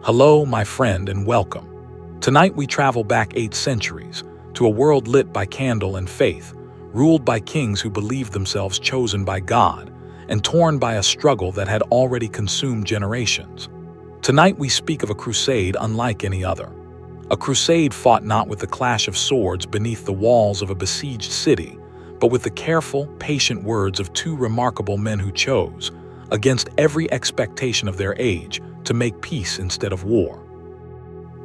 Hello, my friend, and welcome. Tonight we travel back 8 centuries to a world lit by candle and faith, ruled by kings who believed themselves chosen by God, and torn by a struggle that had already consumed generations. Tonight we speak of a crusade unlike any other. A crusade fought not with the clash of swords beneath the walls of a besieged city, but with the careful, patient words of two remarkable men who chose, against every expectation of their age, to make peace instead of war.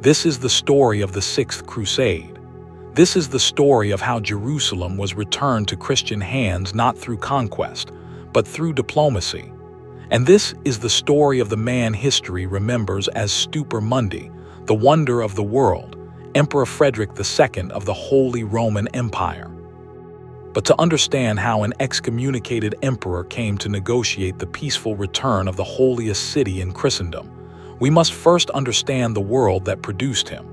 This is the story of the Sixth Crusade. This is the story of how Jerusalem was returned to Christian hands not through conquest, but through diplomacy. And this is the story of the man history remembers as Stupor Mundi, the wonder of the world, Emperor Frederick II of the Holy Roman Empire. But to understand how an excommunicated emperor came to negotiate the peaceful return of the holiest city in Christendom, we must first understand the world that produced him.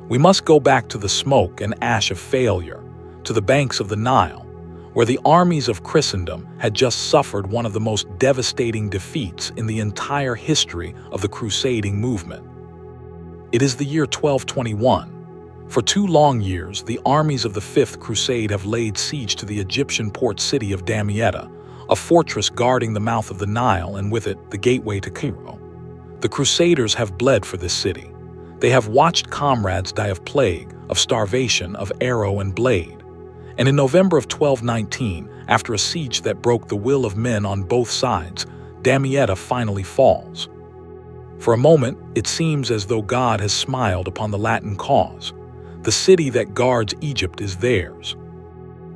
We must go back to the smoke and ash of failure, to the banks of the Nile, where the armies of Christendom had just suffered one of the most devastating defeats in the entire history of the crusading movement. It is the year 1221. For 2 long years, the armies of the Fifth Crusade have laid siege to the Egyptian port city of Damietta, a fortress guarding the mouth of the Nile and with it the gateway to Cairo. The Crusaders have bled for this city. They have watched comrades die of plague, of starvation, of arrow and blade. And in November of 1219, after a siege that broke the will of men on both sides, Damietta finally falls. For a moment, it seems as though God has smiled upon the Latin cause. The city that guards Egypt is theirs.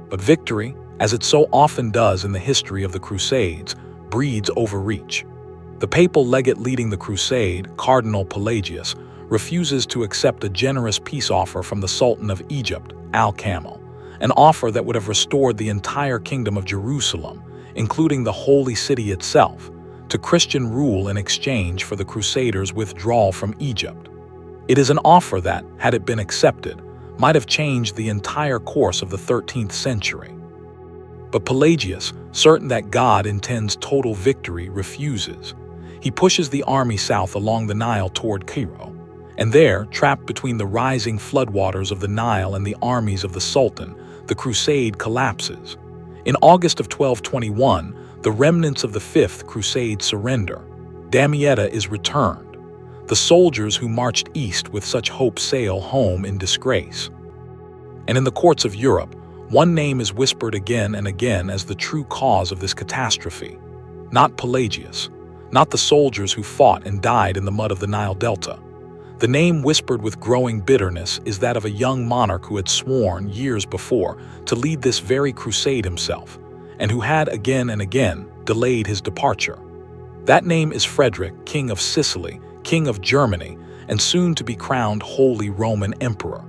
But victory, as it so often does in the history of the Crusades, breeds overreach. The papal legate leading the crusade, Cardinal Pelagius, refuses to accept a generous peace offer from the Sultan of Egypt, Al-Kamil, an offer that would have restored the entire kingdom of Jerusalem, including the holy city itself, to Christian rule in exchange for the Crusaders' withdrawal from Egypt. It is an offer that, had it been accepted, might have changed the entire course of the 13th century. But Pelagius, certain that God intends total victory, refuses. He pushes the army south along the Nile toward Cairo, and there, trapped between the rising floodwaters of the Nile and the armies of the Sultan, the crusade collapses. In August of 1221, the remnants of the Fifth Crusade surrender. Damietta is returned. The soldiers who marched east with such hope sail home in disgrace. And in the courts of Europe, one name is whispered again and again as the true cause of this catastrophe. Not Pelagius, not the soldiers who fought and died in the mud of the Nile Delta. The name whispered with growing bitterness is that of a young monarch who had sworn years before to lead this very crusade himself, and who had again and again delayed his departure. That name is Frederick, King of Sicily, King of Germany, and soon to be crowned Holy Roman Emperor.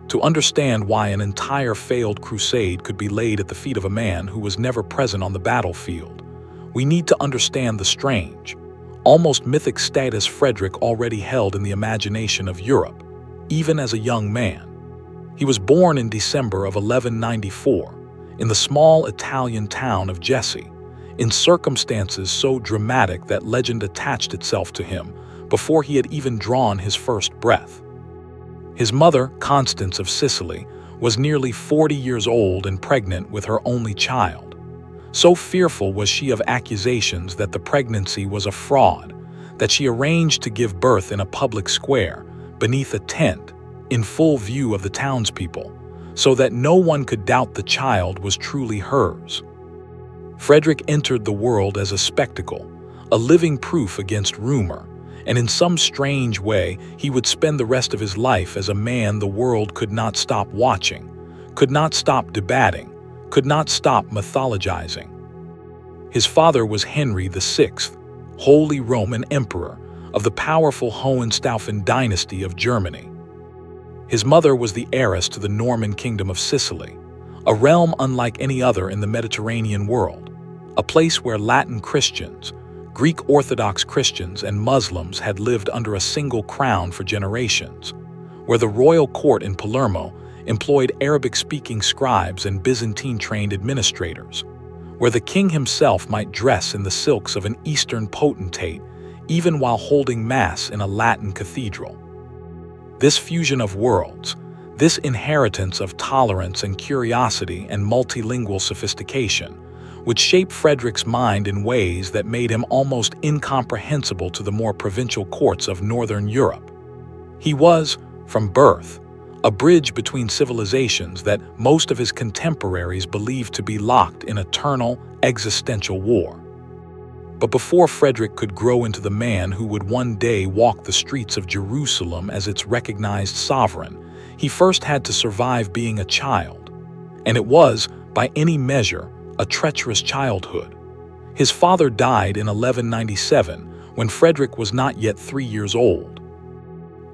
To understand why an entire failed crusade could be laid at the feet of a man who was never present on the battlefield, we need to understand the strange, almost mythic status Frederick already held in the imagination of Europe, even as a young man. He was born in December of 1194 in the small Italian town of Jesse, in circumstances so dramatic that legend attached itself to him before he had even drawn his first breath. His mother, Constance of Sicily, was nearly 40 years old and pregnant with her only child. So fearful was she of accusations that the pregnancy was a fraud, that she arranged to give birth in a public square, beneath a tent, in full view of the townspeople, so that no one could doubt the child was truly hers. Frederick entered the world as a spectacle, a living proof against rumor, and in some strange way he would spend the rest of his life as a man the world could not stop watching, could not stop debating, could not stop mythologizing. His father was Henry VI, Holy Roman Emperor of the powerful Hohenstaufen dynasty of Germany. His mother was the heiress to the Norman Kingdom of Sicily, a realm unlike any other in the Mediterranean world, a place where Latin Christians, Greek Orthodox Christians, and Muslims had lived under a single crown for generations, where the royal court in Palermo employed Arabic-speaking scribes and Byzantine-trained administrators, where the king himself might dress in the silks of an Eastern potentate, even while holding Mass in a Latin cathedral. This fusion of worlds, this inheritance of tolerance and curiosity and multilingual sophistication, would shape Frederick's mind in ways that made him almost incomprehensible to the more provincial courts of Northern Europe. He was, from birth, a bridge between civilizations that most of his contemporaries believed to be locked in eternal, existential war. But before Frederick could grow into the man who would one day walk the streets of Jerusalem as its recognized sovereign, he first had to survive being a child. And it was, by any measure, a treacherous childhood. His father died in 1197, when Frederick was not yet 3 years old.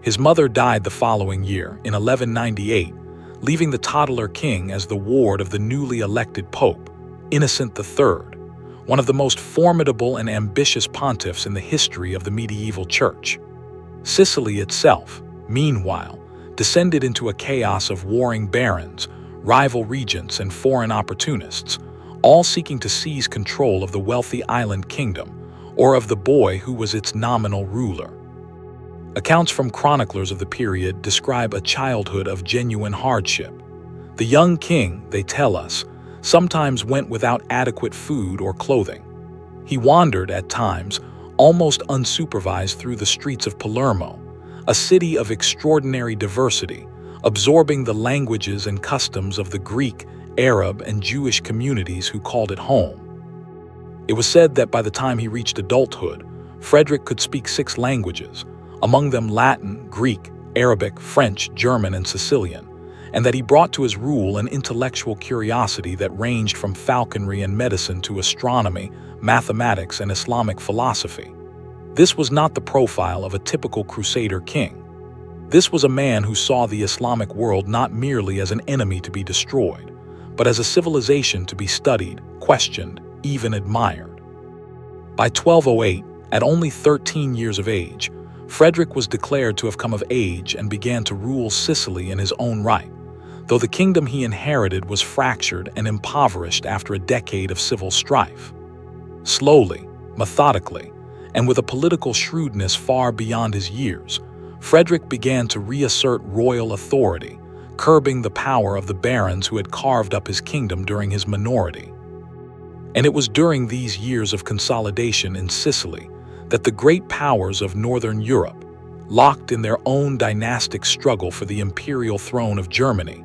His mother died the following year, in 1198, leaving the toddler king as the ward of the newly elected Pope, Innocent III, one of the most formidable and ambitious pontiffs in the history of the medieval church. Sicily itself, meanwhile, descended into a chaos of warring barons, rival regents, and foreign opportunists, all seeking to seize control of the wealthy island kingdom, or of the boy who was its nominal ruler. Accounts from chroniclers of the period describe a childhood of genuine hardship. The young king, they tell us, sometimes went without adequate food or clothing. He wandered, at times, almost unsupervised through the streets of Palermo, a city of extraordinary diversity, absorbing the languages and customs of the Greek, Arab, and Jewish communities who called it home. It was said that by the time he reached adulthood, Frederick could speak 6 languages, among them Latin, Greek, Arabic, French, German, and Sicilian, and that he brought to his rule an intellectual curiosity that ranged from falconry and medicine to astronomy, mathematics, and Islamic philosophy. This was not the profile of a typical Crusader king. This was a man who saw the Islamic world not merely as an enemy to be destroyed, but as a civilization to be studied, questioned, even admired. By 1208, at only 13 years of age, Frederick was declared to have come of age and began to rule Sicily in his own right, though the kingdom he inherited was fractured and impoverished after a decade of civil strife. Slowly, methodically, and with a political shrewdness far beyond his years, Frederick began to reassert royal authority, curbing the power of the barons who had carved up his kingdom during his minority. And it was during these years of consolidation in Sicily that the great powers of Northern Europe, locked in their own dynastic struggle for the imperial throne of Germany,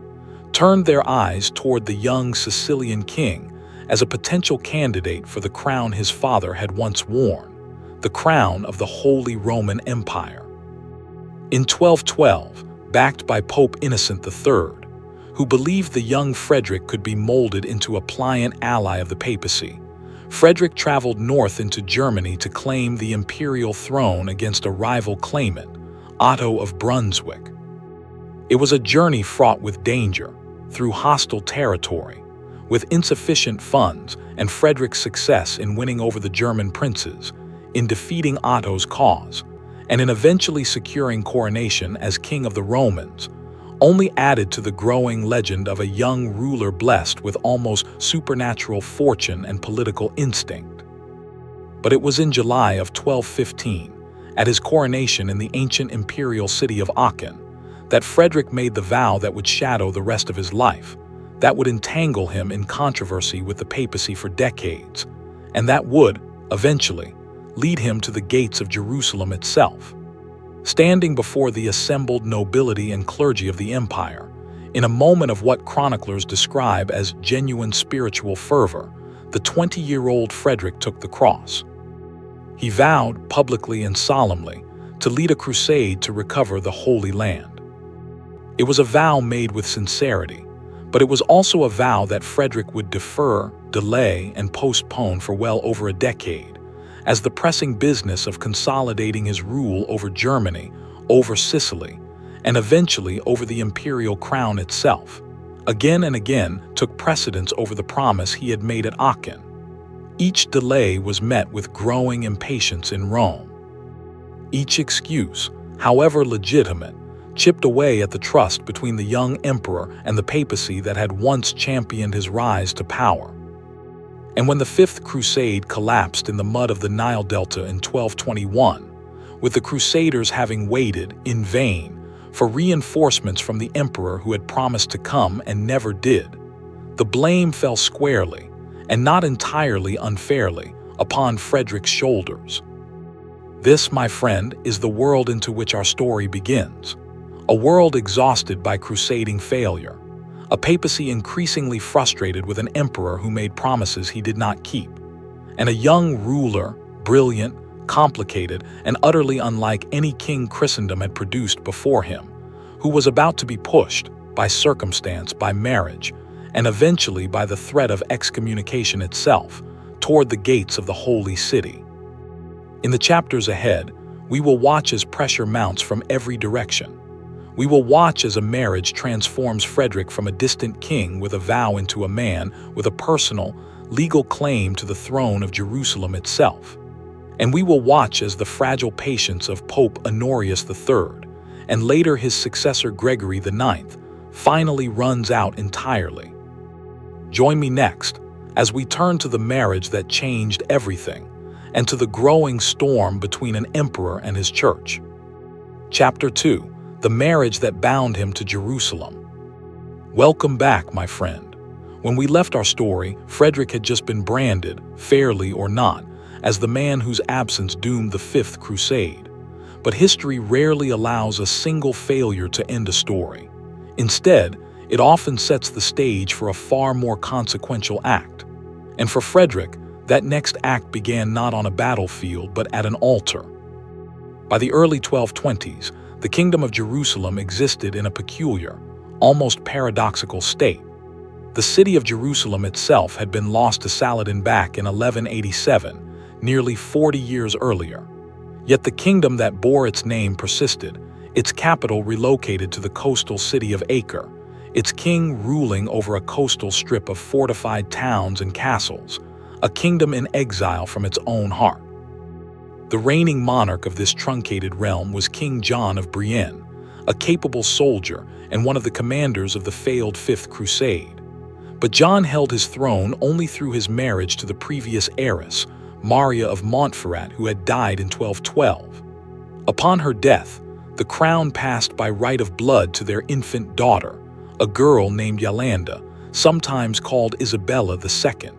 turned their eyes toward the young Sicilian king as a potential candidate for the crown his father had once worn, the crown of the Holy Roman Empire. In 1212, backed by Pope Innocent III, who believed the young Frederick could be molded into a pliant ally of the papacy, Frederick traveled north into Germany to claim the imperial throne against a rival claimant, Otto of Brunswick. It was a journey fraught with danger, through hostile territory, with insufficient funds and Frederick's success in winning over the German princes, in defeating Otto's cause, and in eventually securing coronation as King of the Romans, only added to the growing legend of a young ruler blessed with almost supernatural fortune and political instinct. But it was in July of 1215, at his coronation in the ancient imperial city of Aachen, that Frederick made the vow that would shadow the rest of his life, that would entangle him in controversy with the papacy for decades, and that would, eventually, lead him to the gates of Jerusalem itself. Standing before the assembled nobility and clergy of the empire, in a moment of what chroniclers describe as genuine spiritual fervor, the 20-year-old Frederick took the cross. He vowed, publicly and solemnly, to lead a crusade to recover the Holy Land. It was a vow made with sincerity, but it was also a vow that Frederick would defer, delay, and postpone for well over a decade, as the pressing business of consolidating his rule over Germany, over Sicily, and eventually over the imperial crown itself, again and again took precedence over the promise he had made at Aachen. Each delay was met with growing impatience in Rome. Each excuse, however legitimate, chipped away at the trust between the young emperor and the papacy that had once championed his rise to power. And when the Fifth Crusade collapsed in the mud of the Nile Delta in 1221, with the Crusaders having waited, in vain, for reinforcements from the emperor who had promised to come and never did, the blame fell squarely, and not entirely unfairly, upon Frederick's shoulders. This, my friend, is the world into which our story begins. A world exhausted by crusading failure. A papacy increasingly frustrated with an emperor who made promises he did not keep. And a young ruler, brilliant, complicated, and utterly unlike any king Christendom had produced before him, who was about to be pushed, by circumstance, by marriage, and eventually by the threat of excommunication itself, toward the gates of the holy city. In the chapters ahead, we will watch as pressure mounts from every direction. We will watch as a marriage transforms Frederick from a distant king with a vow into a man with a personal, legal claim to the throne of Jerusalem itself. And we will watch as the fragile patience of Pope Honorius III, and later his successor Gregory IX, finally runs out entirely. Join me next as we turn to the marriage that changed everything, and to the growing storm between an emperor and his church. Chapter 2. The marriage that bound him to Jerusalem. Welcome back, my friend. When we left our story, Frederick had just been branded, fairly or not, as the man whose absence doomed the Fifth Crusade. But history rarely allows a single failure to end a story. Instead, it often sets the stage for a far more consequential act. And for Frederick, that next act began not on a battlefield but at an altar. By the early 1220s, the Kingdom of Jerusalem existed in a peculiar, almost paradoxical state. The city of Jerusalem itself had been lost to Saladin back in 1187, nearly 40 years earlier. Yet the kingdom that bore its name persisted, its capital relocated to the coastal city of Acre, its king ruling over a coastal strip of fortified towns and castles, a kingdom in exile from its own heart. The reigning monarch of this truncated realm was King John of Brienne, a capable soldier and one of the commanders of the failed Fifth Crusade. But John held his throne only through his marriage to the previous heiress, Maria of Montferrat, who had died in 1212. Upon her death, the crown passed by right of blood to their infant daughter, a girl named Yolanda, sometimes called Isabella II.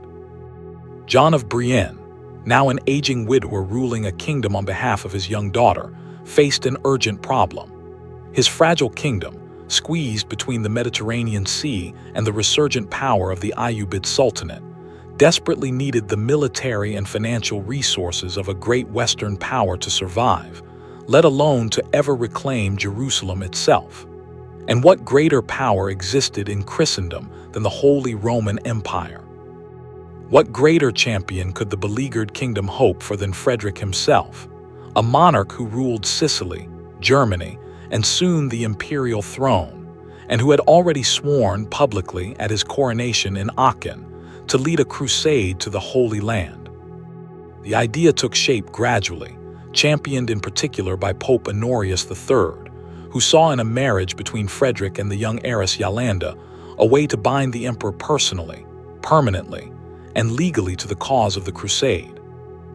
John of Brienne, now an aging widower ruling a kingdom on behalf of his young daughter, faced an urgent problem. His fragile kingdom, squeezed between the Mediterranean Sea and the resurgent power of the Ayyubid Sultanate, desperately needed the military and financial resources of a great Western power to survive, let alone to ever reclaim Jerusalem itself. And what greater power existed in Christendom than the Holy Roman Empire? What greater champion could the beleaguered kingdom hope for than Frederick himself, a monarch who ruled Sicily, Germany, and soon the imperial throne, and who had already sworn publicly at his coronation in Aachen to lead a crusade to the Holy Land. The idea took shape gradually, championed in particular by Pope Honorius III, who saw in a marriage between Frederick and the young heiress Yolanda a way to bind the emperor personally, permanently, and legally to the cause of the crusade.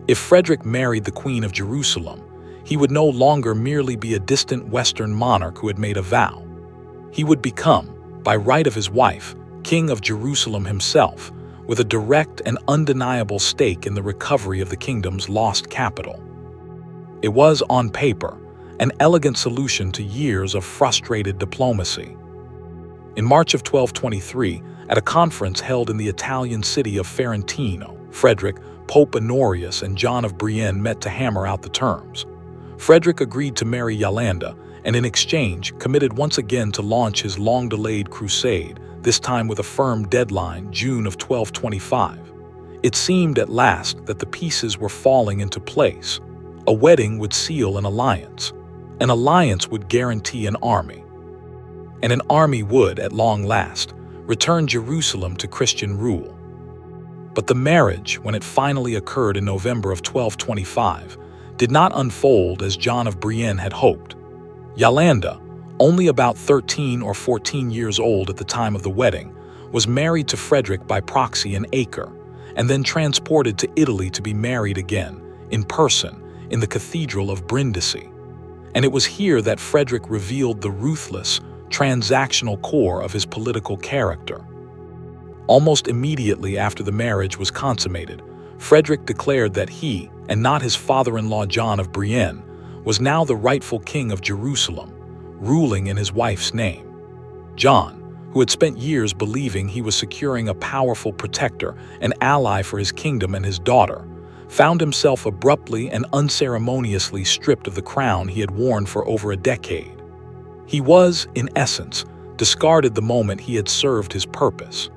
If Frederick married the Queen of Jerusalem, he would no longer merely be a distant Western monarch who had made a vow. He would become, by right of his wife, King of Jerusalem himself, with a direct and undeniable stake in the recovery of the kingdom's lost capital. It was, on paper, an elegant solution to years of frustrated diplomacy. In March of 1223, at a conference held in the Italian city of Ferentino, Frederick, Pope Honorius, and John of Brienne met to hammer out the terms. Frederick agreed to marry Yolanda, and in exchange committed once again to launch his long-delayed crusade, this time with a firm deadline, June of 1225. It seemed at last that the pieces were falling into place. A wedding would seal an alliance. An alliance would guarantee an army. And an army would, at long last, return Jerusalem to Christian rule. But the marriage, when it finally occurred in November of 1225, did not unfold as John of Brienne had hoped. Yolanda, only about 13 or 14 years old at the time of the wedding, was married to Frederick by proxy in Acre, and then transported to Italy to be married again, in person, in the Cathedral of Brindisi. And it was here that Frederick revealed the ruthless, transactional core of his political character. Almost immediately after the marriage was consummated, Frederick declared that he, and not his father-in-law John of Brienne, was now the rightful king of Jerusalem, ruling in his wife's name. John, who had spent years believing he was securing a powerful protector, an ally for his kingdom and his daughter, found himself abruptly and unceremoniously stripped of the crown he had worn for over a decade. He was, in essence, discarded the moment he had served his purpose.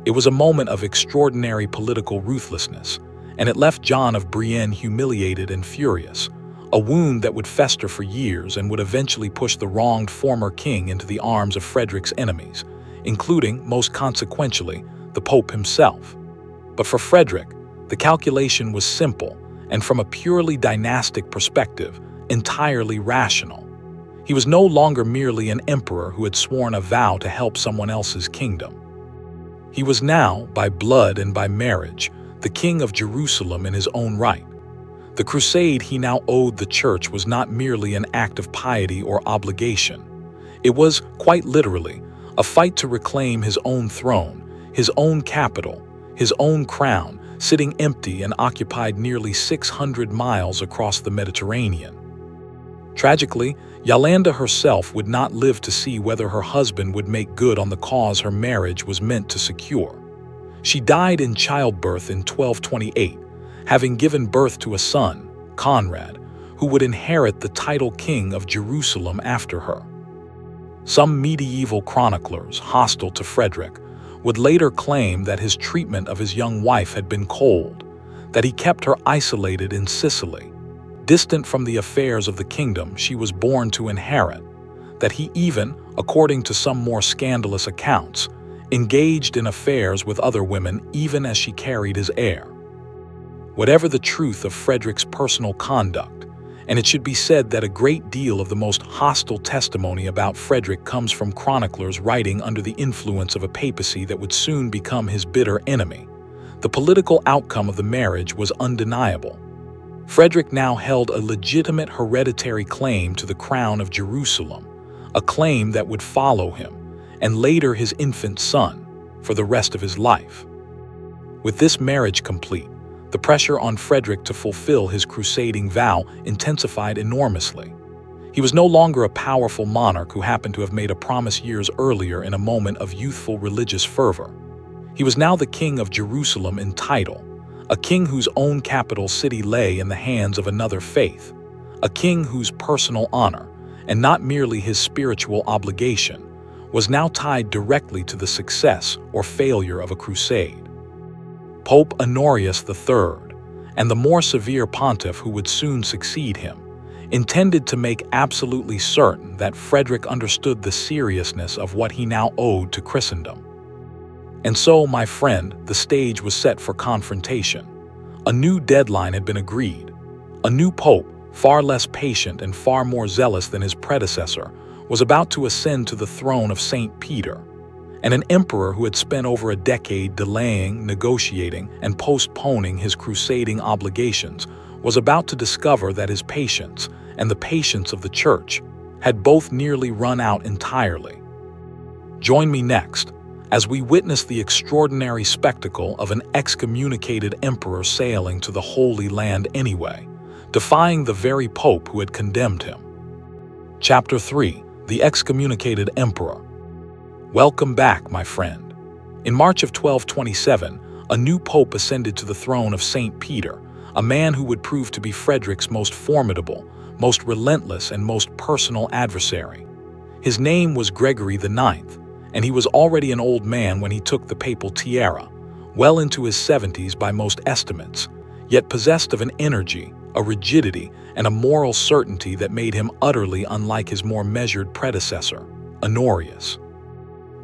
It was a moment of extraordinary political ruthlessness, and it left John of Brienne humiliated and furious, a wound that would fester for years and would eventually push the wronged former king into the arms of Frederick's enemies, including, most consequentially, the Pope himself. But for Frederick, the calculation was simple, and from a purely dynastic perspective, entirely rational. He was no longer merely an emperor who had sworn a vow to help someone else's kingdom. He was now, by blood and by marriage, the king of Jerusalem in his own right. The crusade he now owed the church was not merely an act of piety or obligation. It was, quite literally, a fight to reclaim his own throne, his own capital, his own crown, sitting empty and occupied nearly 600 miles across the Mediterranean. Tragically, Yolanda herself would not live to see whether her husband would make good on the cause her marriage was meant to secure. She died in childbirth in 1228, having given birth to a son, Conrad, who would inherit the title King of Jerusalem after her. Some medieval chroniclers, hostile to Frederick, would later claim that his treatment of his young wife had been cold, that he kept her isolated in Sicily, distant from the affairs of the kingdom she was born to inherit, that he even, according to some more scandalous accounts, engaged in affairs with other women even as she carried his heir. Whatever the truth of Frederick's personal conduct, and it should be said that a great deal of the most hostile testimony about Frederick comes from chroniclers writing under the influence of a papacy that would soon become his bitter enemy, the political outcome of the marriage was undeniable. Frederick now held a legitimate hereditary claim to the crown of Jerusalem, a claim that would follow him, and later his infant son, for the rest of his life. With this marriage complete, the pressure on Frederick to fulfill his crusading vow intensified enormously. He was no longer a powerful monarch who happened to have made a promise years earlier in a moment of youthful religious fervor. He was now the king of Jerusalem in title, a king whose own capital city lay in the hands of another faith, a king whose personal honor, and not merely his spiritual obligation, was now tied directly to the success or failure of a crusade. Pope Honorius III, and the more severe pontiff who would soon succeed him, intended to make absolutely certain that Frederick understood the seriousness of what he now owed to Christendom. And so, my friend, the stage was set for confrontation. A new deadline had been agreed. A new pope, far less patient and far more zealous than his predecessor, was about to ascend to the throne of St. Peter. And an emperor who had spent over a decade delaying, negotiating, and postponing his crusading obligations was about to discover that his patience and the patience of the church had both nearly run out entirely. Join me next as we witness the extraordinary spectacle of an excommunicated emperor sailing to the Holy Land anyway, defying the very pope who had condemned him. Chapter 3: The Excommunicated Emperor. Welcome back, my friend. In March of 1227, a new pope ascended to the throne of St. Peter, a man who would prove to be Frederick's most formidable, most relentless, and most personal adversary. His name was Gregory IX, and he was already an old man when he took the papal tiara, well into his 70s by most estimates, yet possessed of an energy, a rigidity, and a moral certainty that made him utterly unlike his more measured predecessor, Honorius.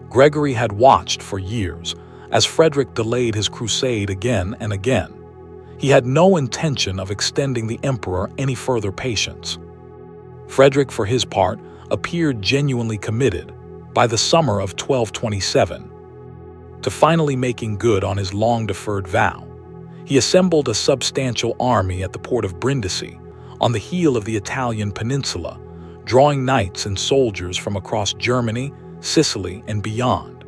Gregory had watched for years as Frederick delayed his crusade again and again. He had no intention of extending the emperor any further patience. Frederick, for his part, appeared genuinely committed. By the summer of 1227, to finally making good on his long-deferred vow. He assembled a substantial army at the port of Brindisi, on the heel of the Italian peninsula, drawing knights and soldiers from across Germany, Sicily, and beyond.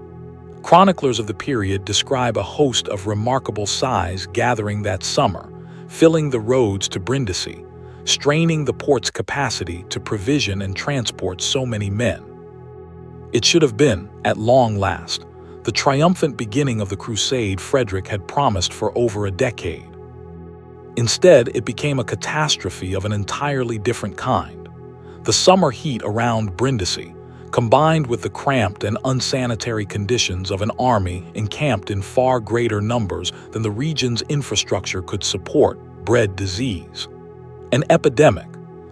Chroniclers of the period describe a host of remarkable size gathering that summer, filling the roads to Brindisi, straining the port's capacity to provision and transport so many men. It should have been, at long last, the triumphant beginning of the crusade Frederick had promised for over a decade. Instead, it became a catastrophe of an entirely different kind. The summer heat around Brindisi, combined with the cramped and unsanitary conditions of an army encamped in far greater numbers than the region's infrastructure could support, bred disease. An epidemic,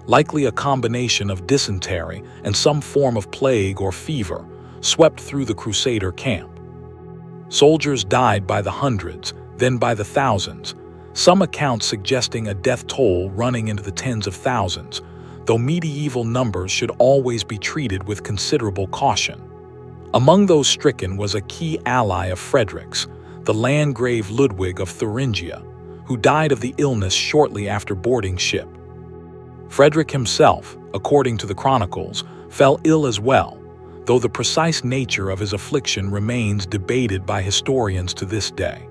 likely a combination of dysentery and some form of plague or fever, swept through the Crusader camp. Soldiers died by the hundreds, then by the thousands, some accounts suggesting a death toll running into the tens of thousands, though medieval numbers should always be treated with considerable caution. Among those stricken was a key ally of Frederick's, the Landgrave Ludwig of Thuringia, who died of the illness shortly after boarding ship. Frederick himself, according to the chronicles, fell ill as well, though the precise nature of his affliction remains debated by historians to this day.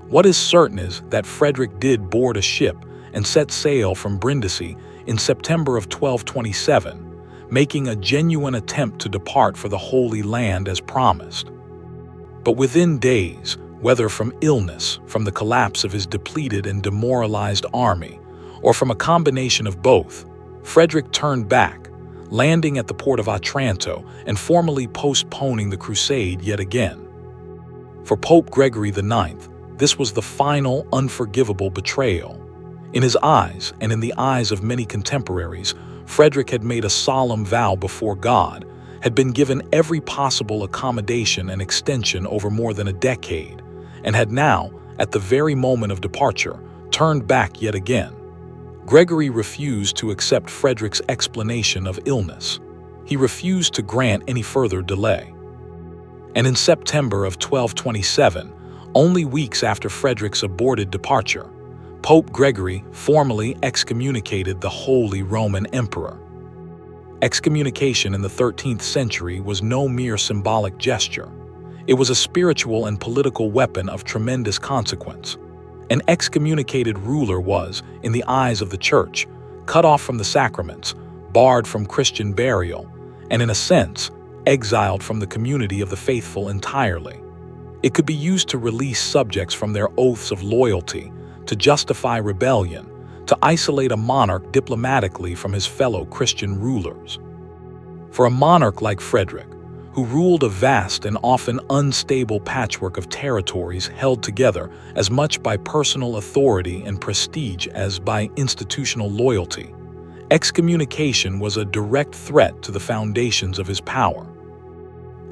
What is certain is that Frederick did board a ship and set sail from Brindisi in September of 1227, making a genuine attempt to depart for the Holy Land as promised. But within days, whether from illness, from the collapse of his depleted and demoralized army, or from a combination of both, Frederick turned back, landing at the port of Otranto and formally postponing the crusade yet again. For Pope Gregory IX, this was the final, unforgivable betrayal. In his eyes, and in the eyes of many contemporaries, Frederick had made a solemn vow before God, had been given every possible accommodation and extension over more than a decade, and had now, at the very moment of departure, turned back yet again. Gregory refused to accept Frederick's explanation of illness. He refused to grant any further delay. And in September of 1227, only weeks after Frederick's aborted departure, Pope Gregory formally excommunicated the Holy Roman Emperor. Excommunication in the 13th century was no mere symbolic gesture. It was a spiritual and political weapon of tremendous consequence. An excommunicated ruler was, in the eyes of the Church, cut off from the sacraments, barred from Christian burial, and in a sense, exiled from the community of the faithful entirely. It could be used to release subjects from their oaths of loyalty, to justify rebellion, to isolate a monarch diplomatically from his fellow Christian rulers. For a monarch like Frederick, who ruled a vast and often unstable patchwork of territories held together as much by personal authority and prestige as by institutional loyalty, excommunication was a direct threat to the foundations of his power.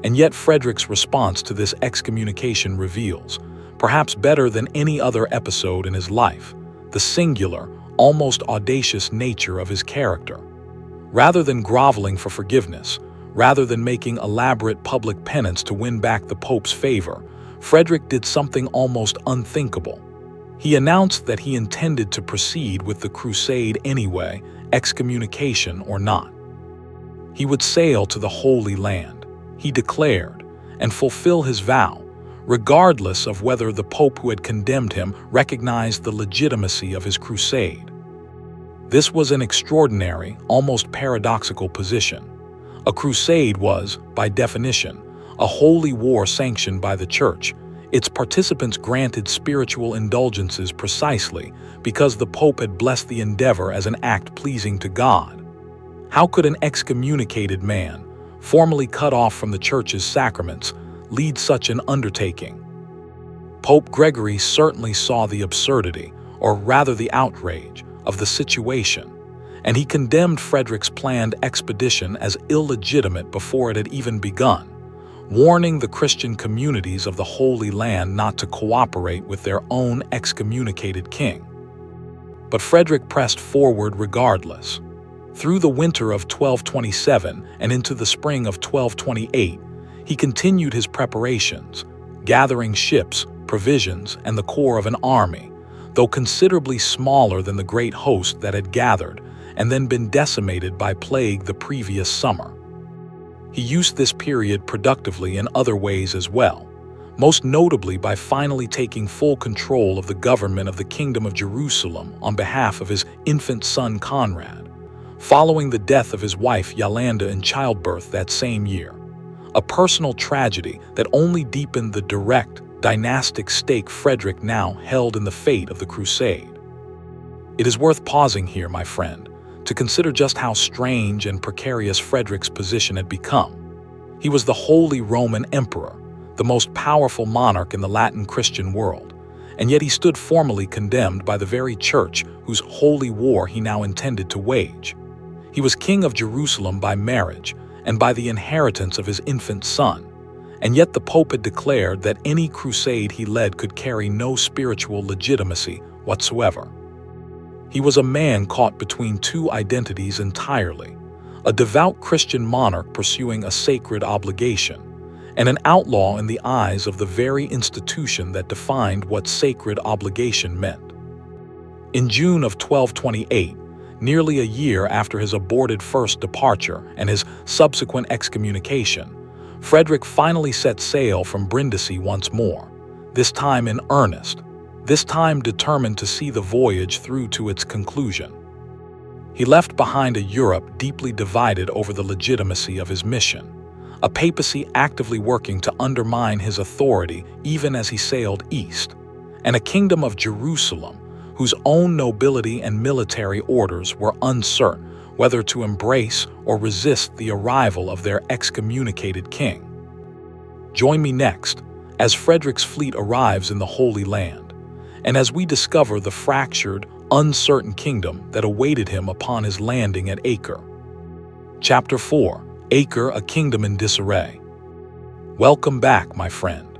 And yet Frederick's response to this excommunication reveals, perhaps better than any other episode in his life, the singular, almost audacious nature of his character. Rather than groveling for forgiveness, rather than making elaborate public penance to win back the Pope's favor, Frederick did something almost unthinkable. He announced that he intended to proceed with the crusade anyway, excommunication or not. He would sail to the Holy Land, he declared, and fulfill his vow, regardless of whether the Pope who had condemned him recognized the legitimacy of his crusade. This was an extraordinary, almost paradoxical position. A crusade was, by definition, a holy war sanctioned by the Church. Its participants granted spiritual indulgences precisely because the Pope had blessed the endeavor as an act pleasing to God. How could an excommunicated man, formally cut off from the Church's sacraments, lead such an undertaking? Pope Gregory certainly saw the absurdity, or rather the outrage, of the situation, and he condemned Frederick's planned expedition as illegitimate before it had even begun, warning the Christian communities of the Holy Land not to cooperate with their own excommunicated king. But Frederick pressed forward regardless. Through the winter of 1227 and into the spring of 1228, he continued his preparations, gathering ships, provisions, and the core of an army, though considerably smaller than the great host that had gathered and then been decimated by plague the previous summer. He used this period productively in other ways as well, most notably by finally taking full control of the government of the Kingdom of Jerusalem on behalf of his infant son Conrad, following the death of his wife Yolanda in childbirth that same year, a personal tragedy that only deepened the direct, dynastic stake Frederick now held in the fate of the Crusade. It is worth pausing here, my friend, to consider just how strange and precarious Frederick's position had become. He was the Holy Roman Emperor, the most powerful monarch in the Latin Christian world, and yet he stood formally condemned by the very church whose holy war he now intended to wage. He was king of Jerusalem by marriage and by the inheritance of his infant son, and yet the Pope had declared that any crusade he led could carry no spiritual legitimacy whatsoever. He was a man caught between two identities entirely, a devout Christian monarch pursuing a sacred obligation, and an outlaw in the eyes of the very institution that defined what sacred obligation meant. In June of 1228, nearly a year after his aborted first departure and his subsequent excommunication, Frederick finally set sail from Brindisi once more, this time in earnest, this time determined to see the voyage through to its conclusion. He left behind a Europe deeply divided over the legitimacy of his mission, a papacy actively working to undermine his authority even as he sailed east, and a kingdom of Jerusalem whose own nobility and military orders were uncertain whether to embrace or resist the arrival of their excommunicated king. Join me next as Frederick's fleet arrives in the Holy Land, and as we discover the fractured, uncertain kingdom that awaited him upon his landing at Acre. Chapter 4. Acre, a kingdom in disarray. Welcome back, my friend.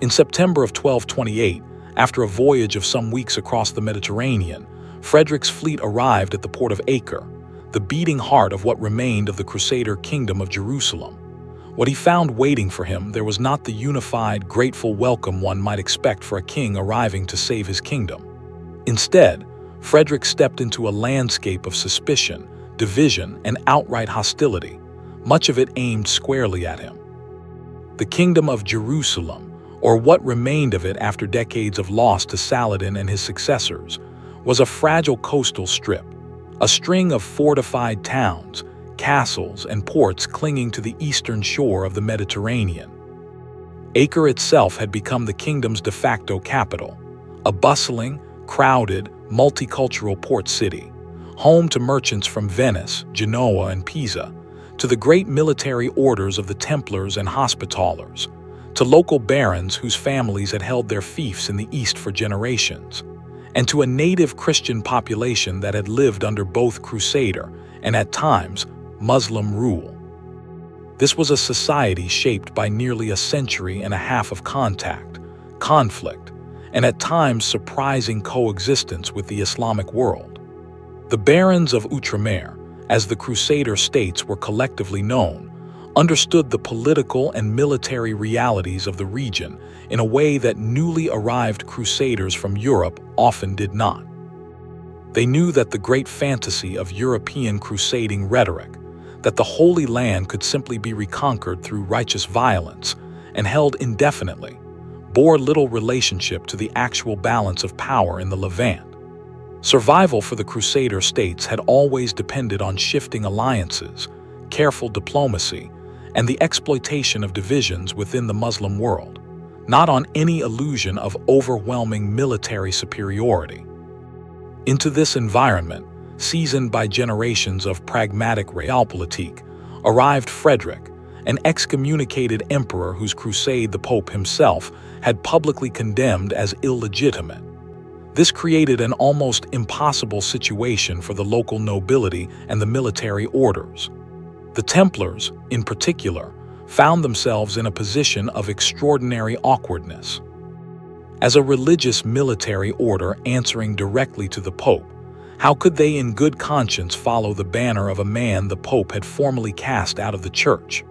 In September of 1228, after a voyage of some weeks across the Mediterranean, Frederick's fleet arrived at the port of Acre, the beating heart of what remained of the Crusader kingdom of Jerusalem. What he found waiting for him there was not the unified, grateful welcome one might expect for a king arriving to save his kingdom. Instead, Frederick stepped into a landscape of suspicion, division, and outright hostility, much of it aimed squarely at him. The Kingdom of Jerusalem, or what remained of it after decades of loss to Saladin and his successors, was a fragile coastal strip, a string of fortified towns, castles, and ports clinging to the eastern shore of the Mediterranean. Acre itself had become the kingdom's de facto capital, a bustling, crowded, multicultural port city, home to merchants from Venice, Genoa, and Pisa, to the great military orders of the Templars and Hospitallers, to local barons whose families had held their fiefs in the East for generations, and to a native Christian population that had lived under both Crusader and, at times, Muslim rule. This was a society shaped by nearly a century and a half of contact, conflict, and at times surprising coexistence with the Islamic world. The barons of Outremer, as the Crusader states were collectively known, understood the political and military realities of the region in a way that newly arrived Crusaders from Europe often did not. They knew that the great fantasy of European crusading rhetoric, that the Holy Land could simply be reconquered through righteous violence and held indefinitely, bore little relationship to the actual balance of power in the Levant. Survival for the Crusader states had always depended on shifting alliances, careful diplomacy, and the exploitation of divisions within the Muslim world, not on any illusion of overwhelming military superiority. Into this environment, seasoned by generations of pragmatic realpolitik, arrived Frederick, an excommunicated emperor whose crusade the Pope himself had publicly condemned as illegitimate. This created an almost impossible situation for the local nobility and the military orders. The Templars, in particular, found themselves in a position of extraordinary awkwardness. As a religious military order answering directly to the Pope, how could they in good conscience follow the banner of a man the Pope had formally cast out of the Church?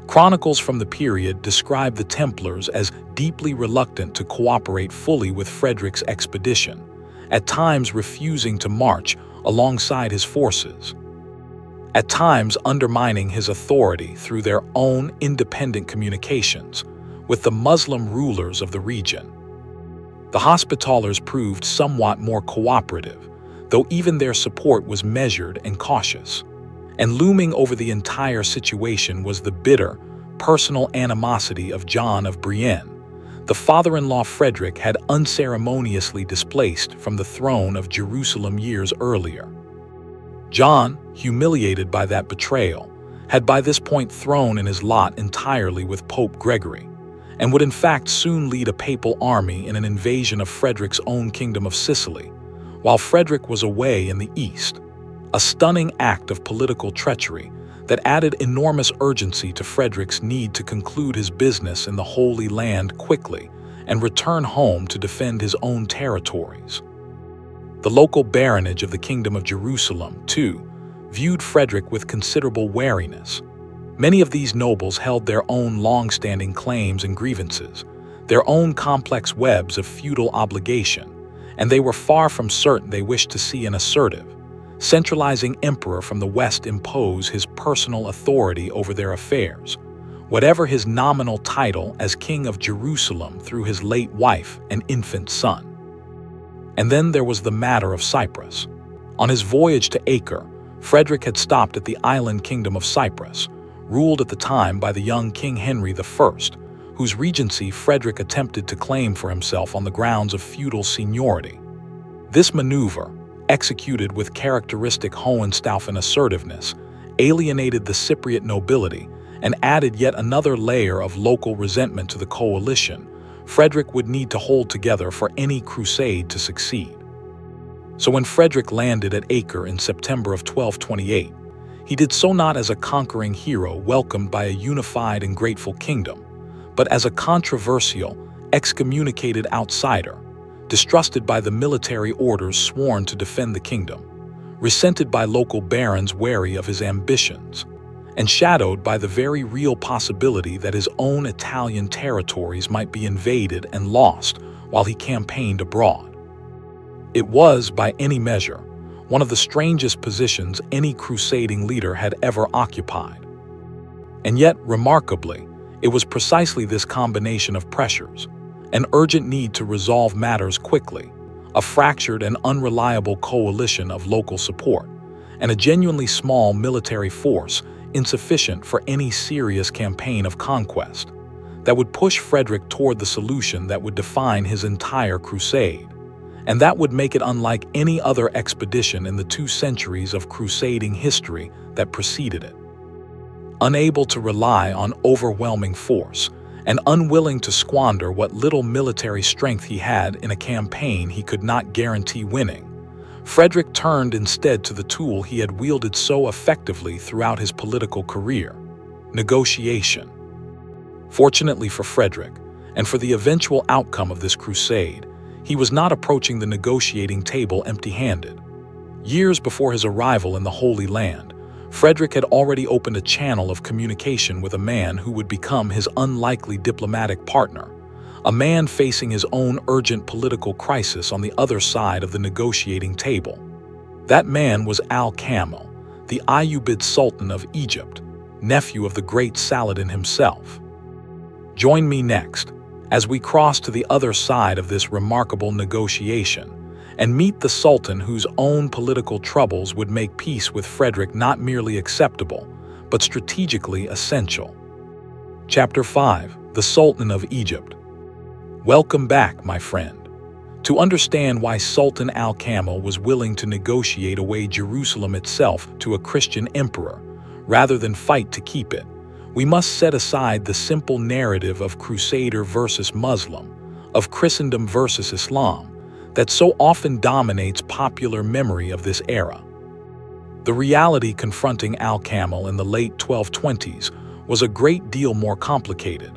Chronicles from the period describe the Templars as deeply reluctant to cooperate fully with Frederick's expedition, at times refusing to march alongside his forces, at times undermining his authority through their own independent communications with the Muslim rulers of the region. The Hospitallers proved somewhat more cooperative, though even their support was measured and cautious. And looming over the entire situation was the bitter, personal animosity of John of Brienne. The father-in-law Frederick had unceremoniously displaced from the throne of Jerusalem years earlier. John, humiliated by that betrayal, had by this point thrown in his lot entirely with Pope Gregory, and would in fact soon lead a papal army in an invasion of Frederick's own kingdom of Sicily, while Frederick was away in the east. A stunning act of political treachery that added enormous urgency to Frederick's need to conclude his business in the Holy Land quickly and return home to defend his own territories. The local baronage of the Kingdom of Jerusalem, too, viewed Frederick with considerable wariness. Many of these nobles held their own long-standing claims and grievances, their own complex webs of feudal obligation, and they were far from certain they wished to see an assertive, centralizing emperor from the West impose his personal authority over their affairs, whatever his nominal title as King of Jerusalem through his late wife and infant son. And then there was the matter of Cyprus. On his voyage to Acre, Frederick had stopped at the island kingdom of Cyprus, ruled at the time by the young King Henry I, whose regency Frederick attempted to claim for himself on the grounds of feudal seniority. This maneuver, executed with characteristic Hohenstaufen assertiveness, alienated the Cypriot nobility and added yet another layer of local resentment to the coalition Frederick would need to hold together for any crusade to succeed. So when Frederick landed at Acre in September of 1228, he did so not as a conquering hero welcomed by a unified and grateful kingdom, but as a controversial, excommunicated outsider, distrusted by the military orders sworn to defend the kingdom, resented by local barons wary of his ambitions, and shadowed by the very real possibility that his own Italian territories might be invaded and lost while he campaigned abroad. It was, by any measure, one of the strangest positions any crusading leader had ever occupied. And yet, remarkably, it was precisely this combination of pressures, an urgent need to resolve matters quickly, a fractured and unreliable coalition of local support, and a genuinely small military force insufficient for any serious campaign of conquest, that would push Frederick toward the solution that would define his entire crusade, and that would make it unlike any other expedition in the 2 centuries of crusading history that preceded it. Unable to rely on overwhelming force, and unwilling to squander what little military strength he had in a campaign he could not guarantee winning, Frederick turned instead to the tool he had wielded so effectively throughout his political career: negotiation. Fortunately for Frederick, and for the eventual outcome of this crusade, he was not approaching the negotiating table empty-handed. Years before his arrival in the Holy Land, Frederick had already opened a channel of communication with a man who would become his unlikely diplomatic partner, a man facing his own urgent political crisis on the other side of the negotiating table. That man was Al-Kamil, the Ayyubid Sultan of Egypt, nephew of the great Saladin himself. Join me next, as we cross to the other side of this remarkable negotiation, and meet the Sultan whose own political troubles would make peace with Frederick not merely acceptable, but strategically essential. Chapter 5: The Sultan of Egypt. Welcome back, my friend. To understand why Sultan Al-Kamil was willing to negotiate away Jerusalem itself to a Christian emperor, rather than fight to keep it, we must set aside the simple narrative of Crusader versus Muslim, of Christendom versus Islam, that so often dominates popular memory of this era. The reality confronting Al-Kamil in the late 1220s was a great deal more complicated,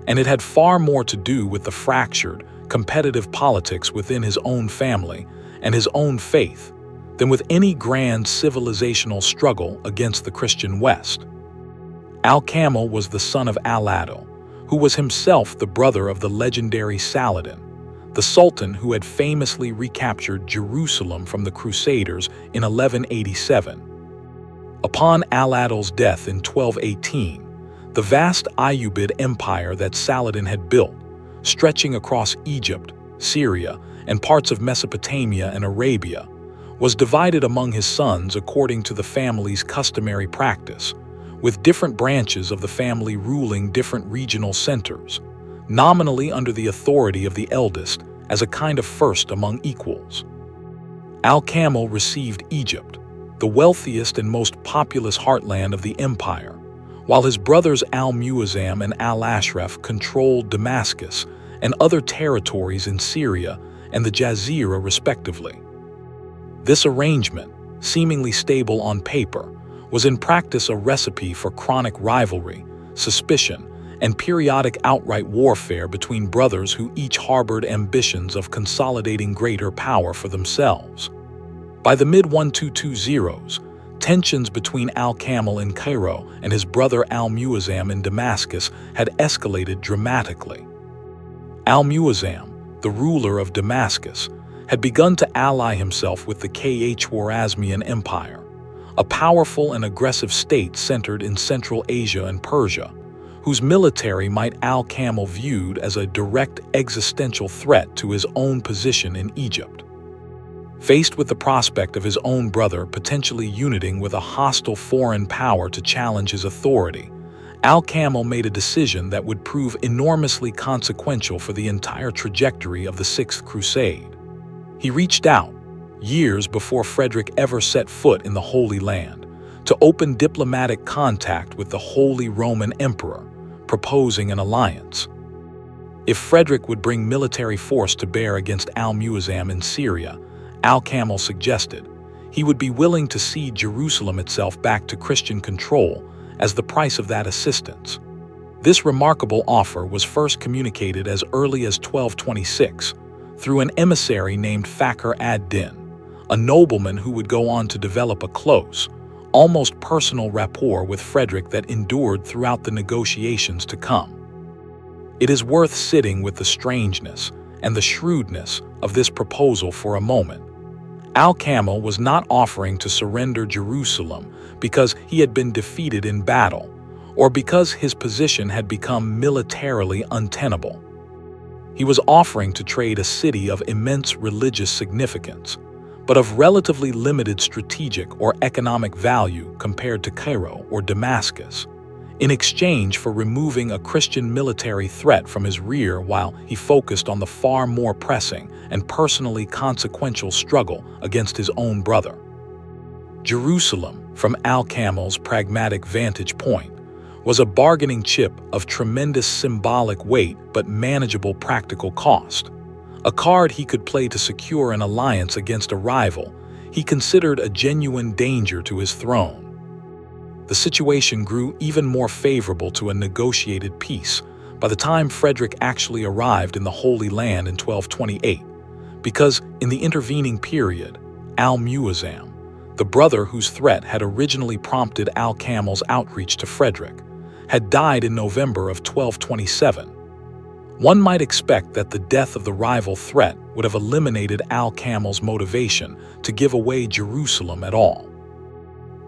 and it had far more to do with the fractured, competitive politics within his own family and his own faith than with any grand civilizational struggle against the Christian West. Al-Kamil was the son of Al-Adil, who was himself the brother of the legendary Saladin, the Sultan who had famously recaptured Jerusalem from the Crusaders in 1187. Upon Al-Adil's death in 1218, the vast Ayyubid Empire that Saladin had built, stretching across Egypt, Syria, and parts of Mesopotamia and Arabia, was divided among his sons according to the family's customary practice, with different branches of the family ruling different regional centers, nominally under the authority of the eldest as a kind of first among equals. Al-Kamil received Egypt, the wealthiest and most populous heartland of the empire, while his brothers Al-Muazzam and Al-Ashraf controlled Damascus and other territories in Syria and the Jazira respectively. This arrangement, seemingly stable on paper, was in practice a recipe for chronic rivalry, suspicion, and periodic outright warfare between brothers who each harbored ambitions of consolidating greater power for themselves. By the mid-1220s, tensions between Al-Kamil in Cairo and his brother Al-Muazzam in Damascus had escalated dramatically. Al-Muazzam, the ruler of Damascus, had begun to ally himself with the Khwarezmian Empire, a powerful and aggressive state centered in Central Asia and Persia, whose military might Al-Kamil viewed as a direct existential threat to his own position in Egypt. Faced with the prospect of his own brother potentially uniting with a hostile foreign power to challenge his authority, Al-Kamil made a decision that would prove enormously consequential for the entire trajectory of the Sixth Crusade. He reached out, years before Frederick ever set foot in the Holy Land, to open diplomatic contact with the Holy Roman Emperor, proposing an alliance. If Frederick would bring military force to bear against Al-Muazzam in Syria, Al-Kamil suggested, he would be willing to cede Jerusalem itself back to Christian control as the price of that assistance. This remarkable offer was first communicated as early as 1226 through an emissary named Fakhr ad-Din, a nobleman who would go on to develop a close, almost personal rapport with Frederick that endured throughout the negotiations to come. It is worth sitting with the strangeness and the shrewdness of this proposal for a moment. Al-Kamil was not offering to surrender Jerusalem because he had been defeated in battle, or because his position had become militarily untenable. He was offering to trade a city of immense religious significance, but of relatively limited strategic or economic value compared to Cairo or Damascus, in exchange for removing a Christian military threat from his rear while he focused on the far more pressing and personally consequential struggle against his own brother. Jerusalem, from Al-Kamil's pragmatic vantage point, was a bargaining chip of tremendous symbolic weight but manageable practical cost, a card he could play to secure an alliance against a rival he considered a genuine danger to his throne. The situation grew even more favorable to a negotiated peace by the time Frederick actually arrived in the Holy Land in 1228, because in the intervening period, Al-Muazzam, the brother whose threat had originally prompted Al-Kamil's outreach to Frederick, had died in November of 1227. One might expect that the death of the rival threat would have eliminated Al-Kamil's motivation to give away Jerusalem at all.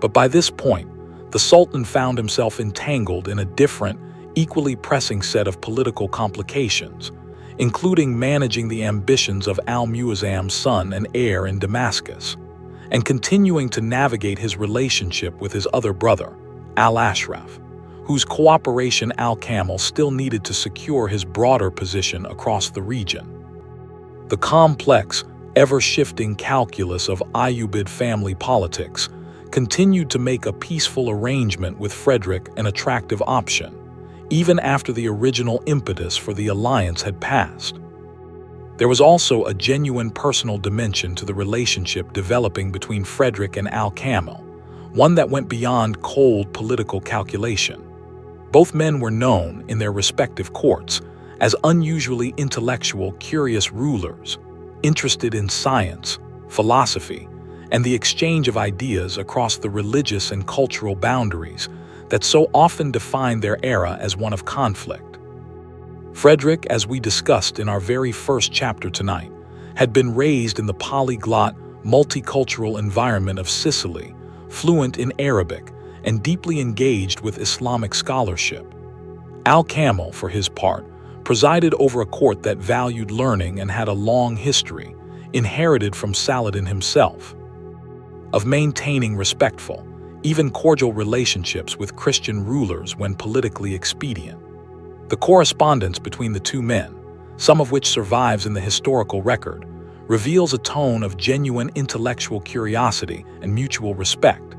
But by this point, the Sultan found himself entangled in a different, equally pressing set of political complications, including managing the ambitions of Al-Muazzam's son and heir in Damascus, and continuing to navigate his relationship with his other brother, Al-Ashraf, whose cooperation Al-Kamil still needed to secure his broader position across the region. The complex, ever-shifting calculus of Ayyubid family politics continued to make a peaceful arrangement with Frederick an attractive option, even after the original impetus for the alliance had passed. There was also a genuine personal dimension to the relationship developing between Frederick and Al-Kamil, one that went beyond cold political calculation. Both men were known in their respective courts as unusually intellectual, curious rulers, interested in science, philosophy, and the exchange of ideas across the religious and cultural boundaries that so often define their era as one of conflict. Frederick, as we discussed in our very first chapter tonight, had been raised in the polyglot, multicultural environment of Sicily, fluent in Arabic, and deeply engaged with Islamic scholarship. Al-Kamil, for his part, presided over a court that valued learning and had a long history, inherited from Saladin himself, of maintaining respectful, even cordial relationships with Christian rulers when politically expedient. The correspondence between the two men, some of which survives in the historical record, reveals a tone of genuine intellectual curiosity and mutual respect,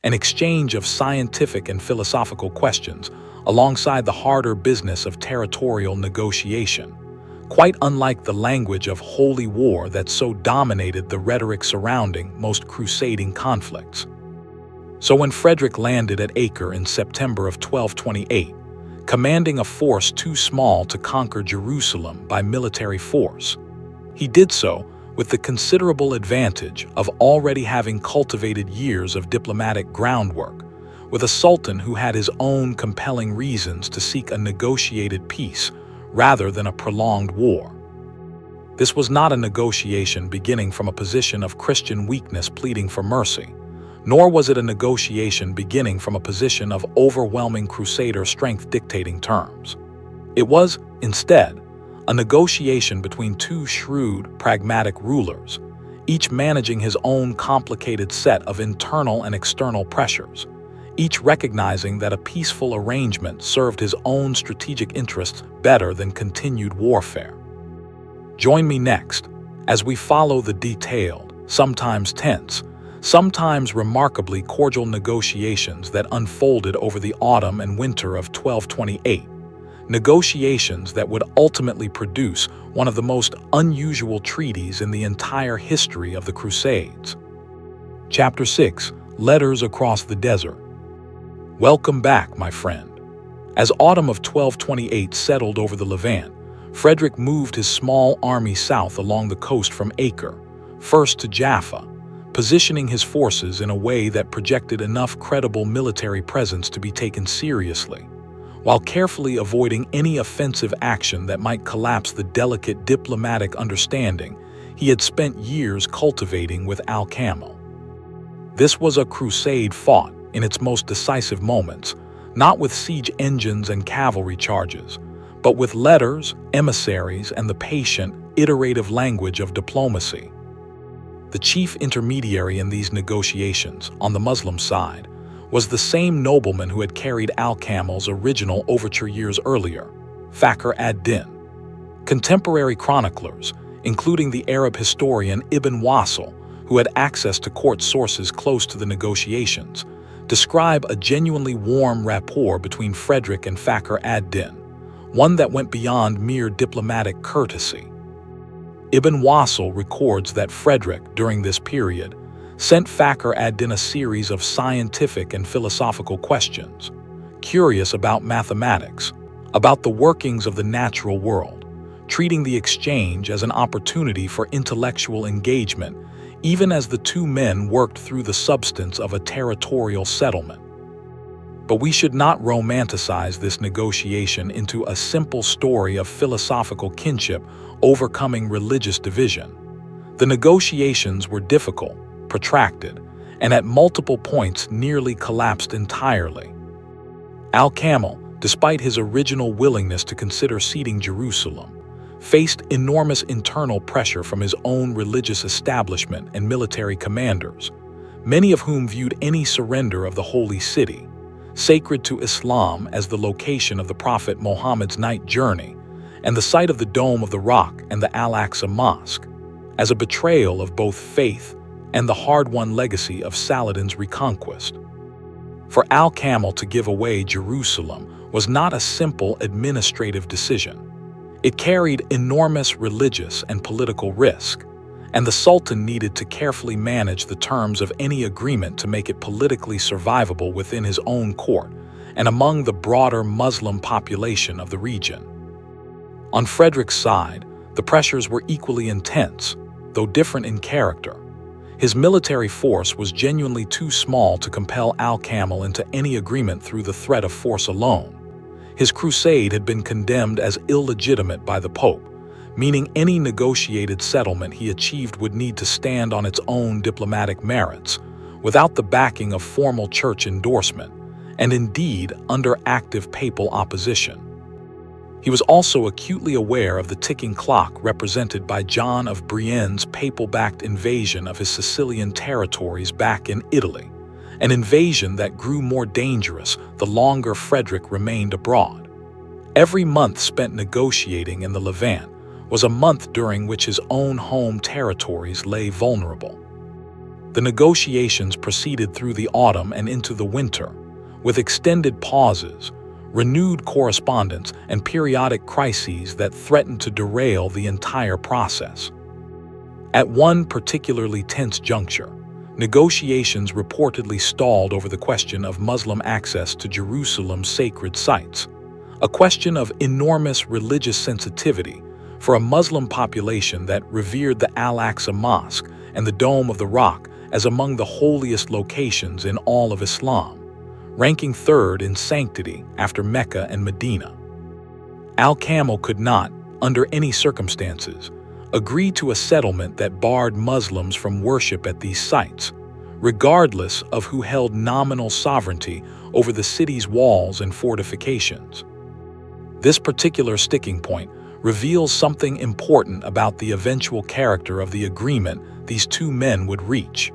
an exchange of scientific and philosophical questions alongside the harder business of territorial negotiation, quite unlike the language of holy war that so dominated the rhetoric surrounding most crusading conflicts. So when Frederick landed at Acre in September of 1228, commanding a force too small to conquer Jerusalem by military force, he did so with the considerable advantage of already having cultivated years of diplomatic groundwork, with a sultan who had his own compelling reasons to seek a negotiated peace rather than a prolonged war. This was not a negotiation beginning from a position of Christian weakness pleading for mercy, nor was it a negotiation beginning from a position of overwhelming crusader strength dictating terms. It was, instead, a negotiation between two shrewd, pragmatic rulers, each managing his own complicated set of internal and external pressures, each recognizing that a peaceful arrangement served his own strategic interests better than continued warfare. Join me next as we follow the detailed, sometimes tense, sometimes remarkably cordial negotiations that unfolded over the autumn and winter of 1228, negotiations that would ultimately produce one of the most unusual treaties in the entire history of the Crusades. Chapter 6: Letters Across the Desert. Welcome back, my friend. As autumn of 1228 settled over the Levant, Frederick moved his small army south along the coast from Acre, first to Jaffa, positioning his forces in a way that projected enough credible military presence to be taken seriously, while carefully avoiding any offensive action that might collapse the delicate diplomatic understanding he had spent years cultivating with Al-Kamil. This was a crusade fought, in its most decisive moments, not with siege engines and cavalry charges, but with letters, emissaries, and the patient, iterative language of diplomacy. The chief intermediary in these negotiations, on the Muslim side, was the same nobleman who had carried Al-Kamil's original overture years earlier, Fakhr ad-Din. Contemporary chroniclers, including the Arab historian Ibn Wasil, who had access to court sources close to the negotiations, describe a genuinely warm rapport between Frederick and Fakhr ad-Din, one that went beyond mere diplomatic courtesy. Ibn Wasil records that Frederick, during this period, sent Fakhr ad-Din a series of scientific and philosophical questions, curious about mathematics, about the workings of the natural world, treating the exchange as an opportunity for intellectual engagement, even as the two men worked through the substance of a territorial settlement. But we should not romanticize this negotiation into a simple story of philosophical kinship overcoming religious division. The negotiations were difficult, protracted, and at multiple points nearly collapsed entirely. Al-Kamil, despite his original willingness to consider ceding Jerusalem, faced enormous internal pressure from his own religious establishment and military commanders, many of whom viewed any surrender of the Holy City, sacred to Islam as the location of the Prophet Muhammad's night journey, and the site of the Dome of the Rock and the Al-Aqsa Mosque, as a betrayal of both faith and the hard-won legacy of Saladin's reconquest. For Al-Kamil to give away Jerusalem was not a simple administrative decision. It carried enormous religious and political risk, and the Sultan needed to carefully manage the terms of any agreement to make it politically survivable within his own court and among the broader Muslim population of the region. On Frederick's side, the pressures were equally intense, though different in character. His military force was genuinely too small to compel Al-Kamil into any agreement through the threat of force alone. His crusade had been condemned as illegitimate by the Pope, meaning any negotiated settlement he achieved would need to stand on its own diplomatic merits, without the backing of formal church endorsement, and indeed under active papal opposition. He was also acutely aware of the ticking clock represented by John of Brienne's papal-backed invasion of his Sicilian territories back in Italy, an invasion that grew more dangerous the longer Frederick remained abroad. Every month spent negotiating in the Levant was a month during which his own home territories lay vulnerable. The negotiations proceeded through the autumn and into the winter, with extended pauses, renewed correspondence, and periodic crises that threatened to derail the entire process. At one particularly tense juncture, negotiations reportedly stalled over the question of Muslim access to Jerusalem's sacred sites, a question of enormous religious sensitivity for a Muslim population that revered the Al-Aqsa Mosque and the Dome of the Rock as among the holiest locations in all of Islam, ranking third in sanctity after Mecca and Medina. Al-Kamil could not, under any circumstances, agree to a settlement that barred Muslims from worship at these sites, regardless of who held nominal sovereignty over the city's walls and fortifications. This particular sticking point reveals something important about the eventual character of the agreement these two men would reach.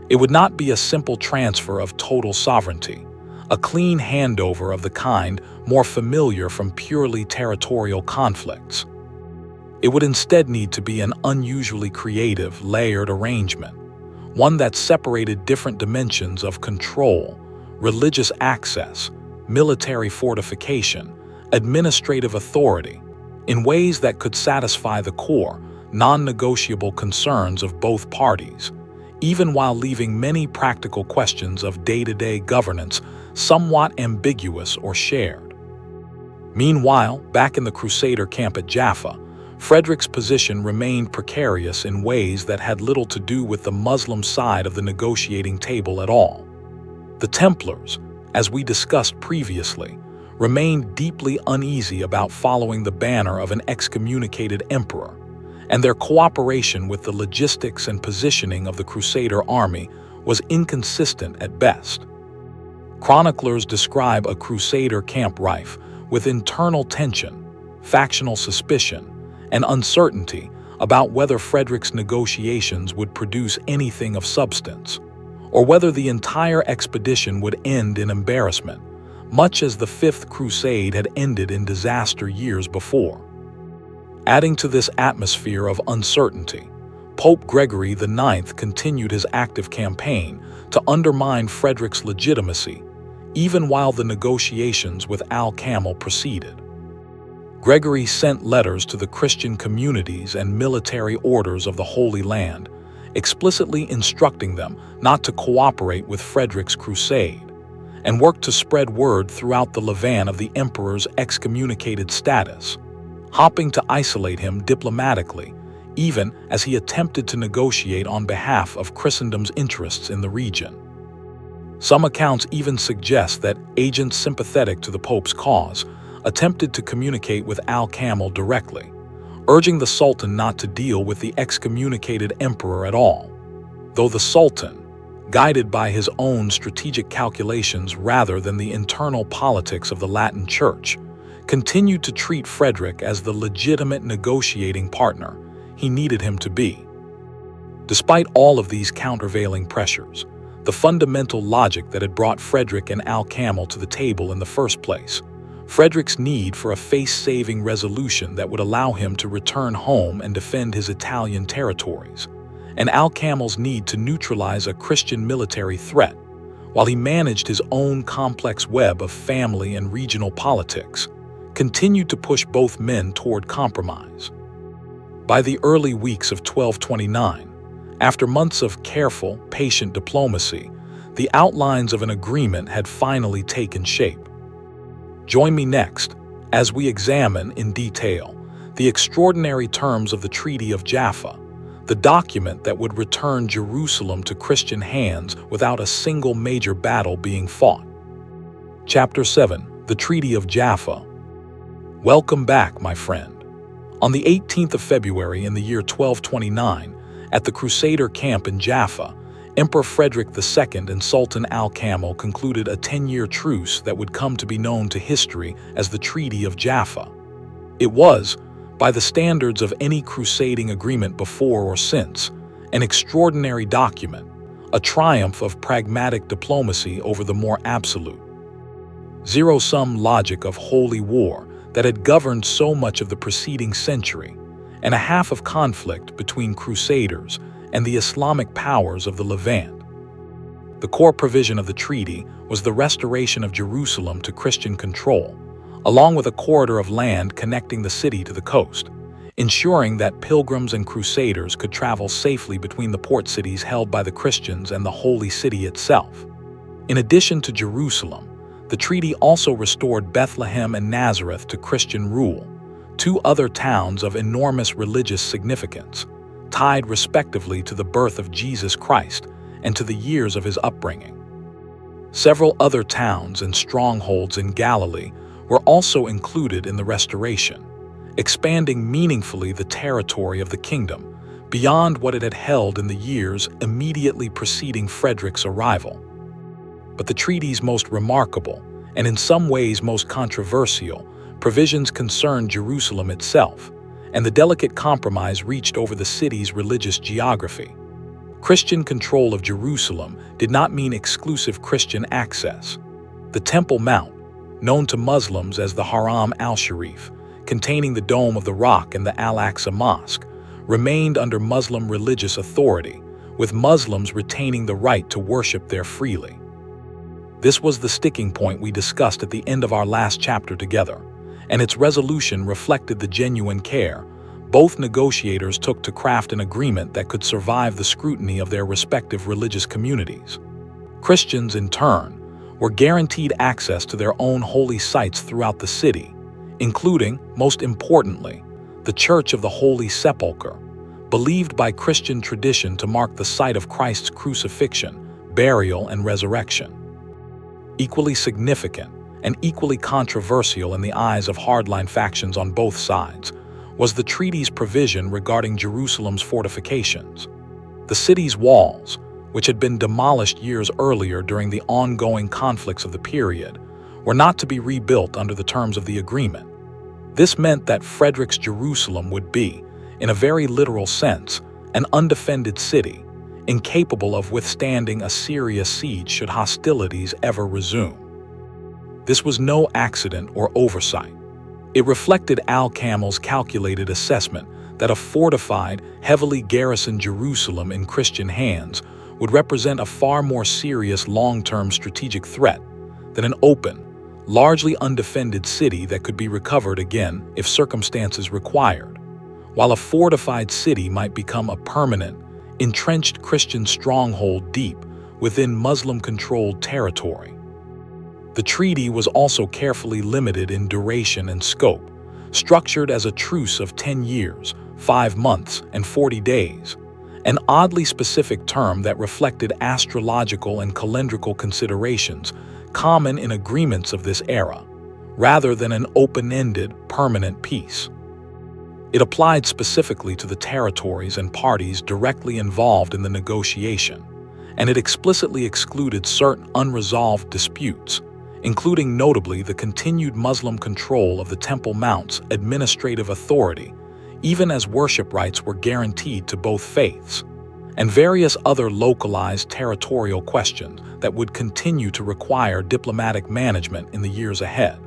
It would not be a simple transfer of total sovereignty, a clean handover of the kind more familiar from purely territorial conflicts. It would instead need to be an unusually creative, layered arrangement, one that separated different dimensions of control, religious access, military fortification, administrative authority, in ways that could satisfy the core, non-negotiable concerns of both parties, even while leaving many practical questions of day-to-day governance somewhat ambiguous or shared. Meanwhile, back in the Crusader camp at Jaffa, Frederick's position remained precarious in ways that had little to do with the Muslim side of the negotiating table at all. The Templars, as we discussed previously, remained deeply uneasy about following the banner of an excommunicated emperor, and their cooperation with the logistics and positioning of the Crusader army was inconsistent at best. Chroniclers describe a Crusader camp rife with internal tension, factional suspicion, and uncertainty about whether Frederick's negotiations would produce anything of substance, or whether the entire expedition would end in embarrassment, much as the Fifth Crusade had ended in disaster years before. Adding to this atmosphere of uncertainty, Pope Gregory IX continued his active campaign to undermine Frederick's legitimacy, even while the negotiations with Al-Kamil proceeded. Gregory sent letters to the Christian communities and military orders of the Holy Land, explicitly instructing them not to cooperate with Frederick's crusade, and worked to spread word throughout the Levant of the emperor's excommunicated status, hoping to isolate him diplomatically, even as he attempted to negotiate on behalf of Christendom's interests in the region. Some accounts even suggest that agents sympathetic to the Pope's cause attempted to communicate with Al-Kamil directly, urging the Sultan not to deal with the excommunicated emperor at all, though the Sultan, guided by his own strategic calculations rather than the internal politics of the Latin Church, continued to treat Frederick as the legitimate negotiating partner he needed him to be. Despite all of these countervailing pressures, the fundamental logic that had brought Frederick and Al-Kamil to the table in the first place, Frederick's need for a face-saving resolution that would allow him to return home and defend his Italian territories, and Al-Kamil's need to neutralize a Christian military threat, while he managed his own complex web of family and regional politics, continued to push both men toward compromise. By the early weeks of 1229, after months of careful, patient diplomacy, the outlines of an agreement had finally taken shape. Join me next as we examine in detail the extraordinary terms of the Treaty of Jaffa, the document that would return Jerusalem to Christian hands without a single major battle being fought. Chapter 7. The Treaty of Jaffa. Welcome back, my friend. On the 18th of February in the year 1229, at the Crusader camp in Jaffa, Emperor Frederick II and Sultan Al-Kamil concluded a 10-year truce that would come to be known to history as the Treaty of Jaffa. It was, by the standards of any crusading agreement before or since, an extraordinary document, a triumph of pragmatic diplomacy over the more absolute, zero-sum logic of holy war that had governed so much of the preceding century, and a half of conflict between crusaders and the Islamic powers of the Levant. The core provision of the treaty was the restoration of Jerusalem to Christian control, along with a corridor of land connecting the city to the coast, ensuring that pilgrims and crusaders could travel safely between the port cities held by the Christians and the Holy City itself. In addition to Jerusalem, the treaty also restored Bethlehem and Nazareth to Christian rule, two other towns of enormous religious significance, tied respectively to the birth of Jesus Christ and to the years of his upbringing. Several other towns and strongholds in Galilee were also included in the restoration, expanding meaningfully the territory of the kingdom beyond what it had held in the years immediately preceding Frederick's arrival. But the treaty's most remarkable, and in some ways most controversial, provisions concerned Jerusalem itself, and the delicate compromise reached over the city's religious geography. Christian control of Jerusalem did not mean exclusive Christian access. The Temple Mount, known to Muslims as the Haram al-Sharif, containing the Dome of the Rock and the Al-Aqsa Mosque, remained under Muslim religious authority, with Muslims retaining the right to worship there freely. This was the sticking point we discussed at the end of our last chapter together, and its resolution reflected the genuine care both negotiators took to craft an agreement that could survive the scrutiny of their respective religious communities. Christians, in turn, were guaranteed access to their own holy sites throughout the city, including, most importantly, the Church of the Holy Sepulchre, believed by Christian tradition to mark the site of Christ's crucifixion, burial, and resurrection. Equally significant and equally controversial in the eyes of hardline factions on both sides was the treaty's provision regarding Jerusalem's fortifications. The city's walls, which had been demolished years earlier during the ongoing conflicts of the period, were not to be rebuilt under the terms of the agreement. This meant that Frederick's Jerusalem would be, in a very literal sense, an undefended city, incapable of withstanding a serious siege should hostilities ever resume. This was no accident or oversight. It reflected Al-Kamil's calculated assessment that a fortified, heavily garrisoned Jerusalem in Christian hands would represent a far more serious long-term strategic threat than an open, largely undefended city that could be recovered again if circumstances required, while a fortified city might become a permanent, entrenched Christian stronghold deep within Muslim-controlled territory. The treaty was also carefully limited in duration and scope, structured as a truce of 10 years, 5 months, and 40 days, an oddly specific term that reflected astrological and calendrical considerations common in agreements of this era, rather than an open-ended, permanent peace. It applied specifically to the territories and parties directly involved in the negotiation, and it explicitly excluded certain unresolved disputes, including notably the continued Muslim control of the Temple Mount's administrative authority, even as worship rights were guaranteed to both faiths, and various other localized territorial questions that would continue to require diplomatic management in the years ahead.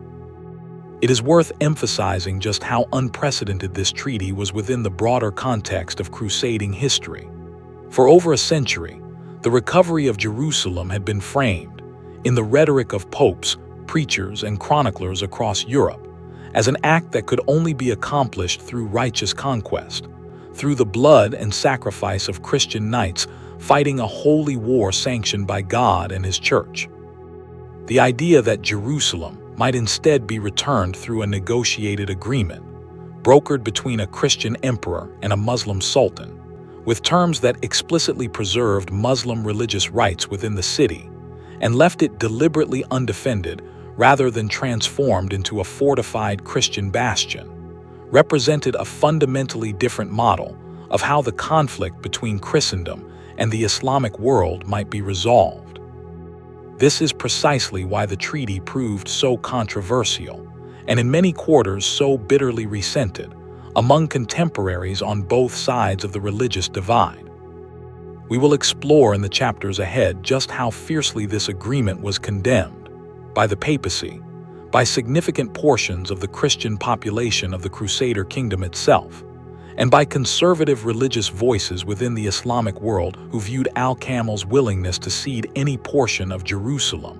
It is worth emphasizing just how unprecedented this treaty was within the broader context of crusading history. For over a century, the recovery of Jerusalem had been framed, in the rhetoric of popes, preachers, and chroniclers across Europe, as an act that could only be accomplished through righteous conquest, through the blood and sacrifice of Christian knights fighting a holy war sanctioned by God and His Church. The idea that Jerusalem might instead be returned through a negotiated agreement, brokered between a Christian emperor and a Muslim sultan, with terms that explicitly preserved Muslim religious rights within the city and left it deliberately undefended rather than transformed into a fortified Christian bastion, represented a fundamentally different model of how the conflict between Christendom and the Islamic world might be resolved. This is precisely why the treaty proved so controversial, and in many quarters so bitterly resented, among contemporaries on both sides of the religious divide. We will explore in the chapters ahead just how fiercely this agreement was condemned by the papacy, by significant portions of the Christian population of the Crusader kingdom itself, and by conservative religious voices within the Islamic world who viewed Al-Kamil's willingness to cede any portion of Jerusalem,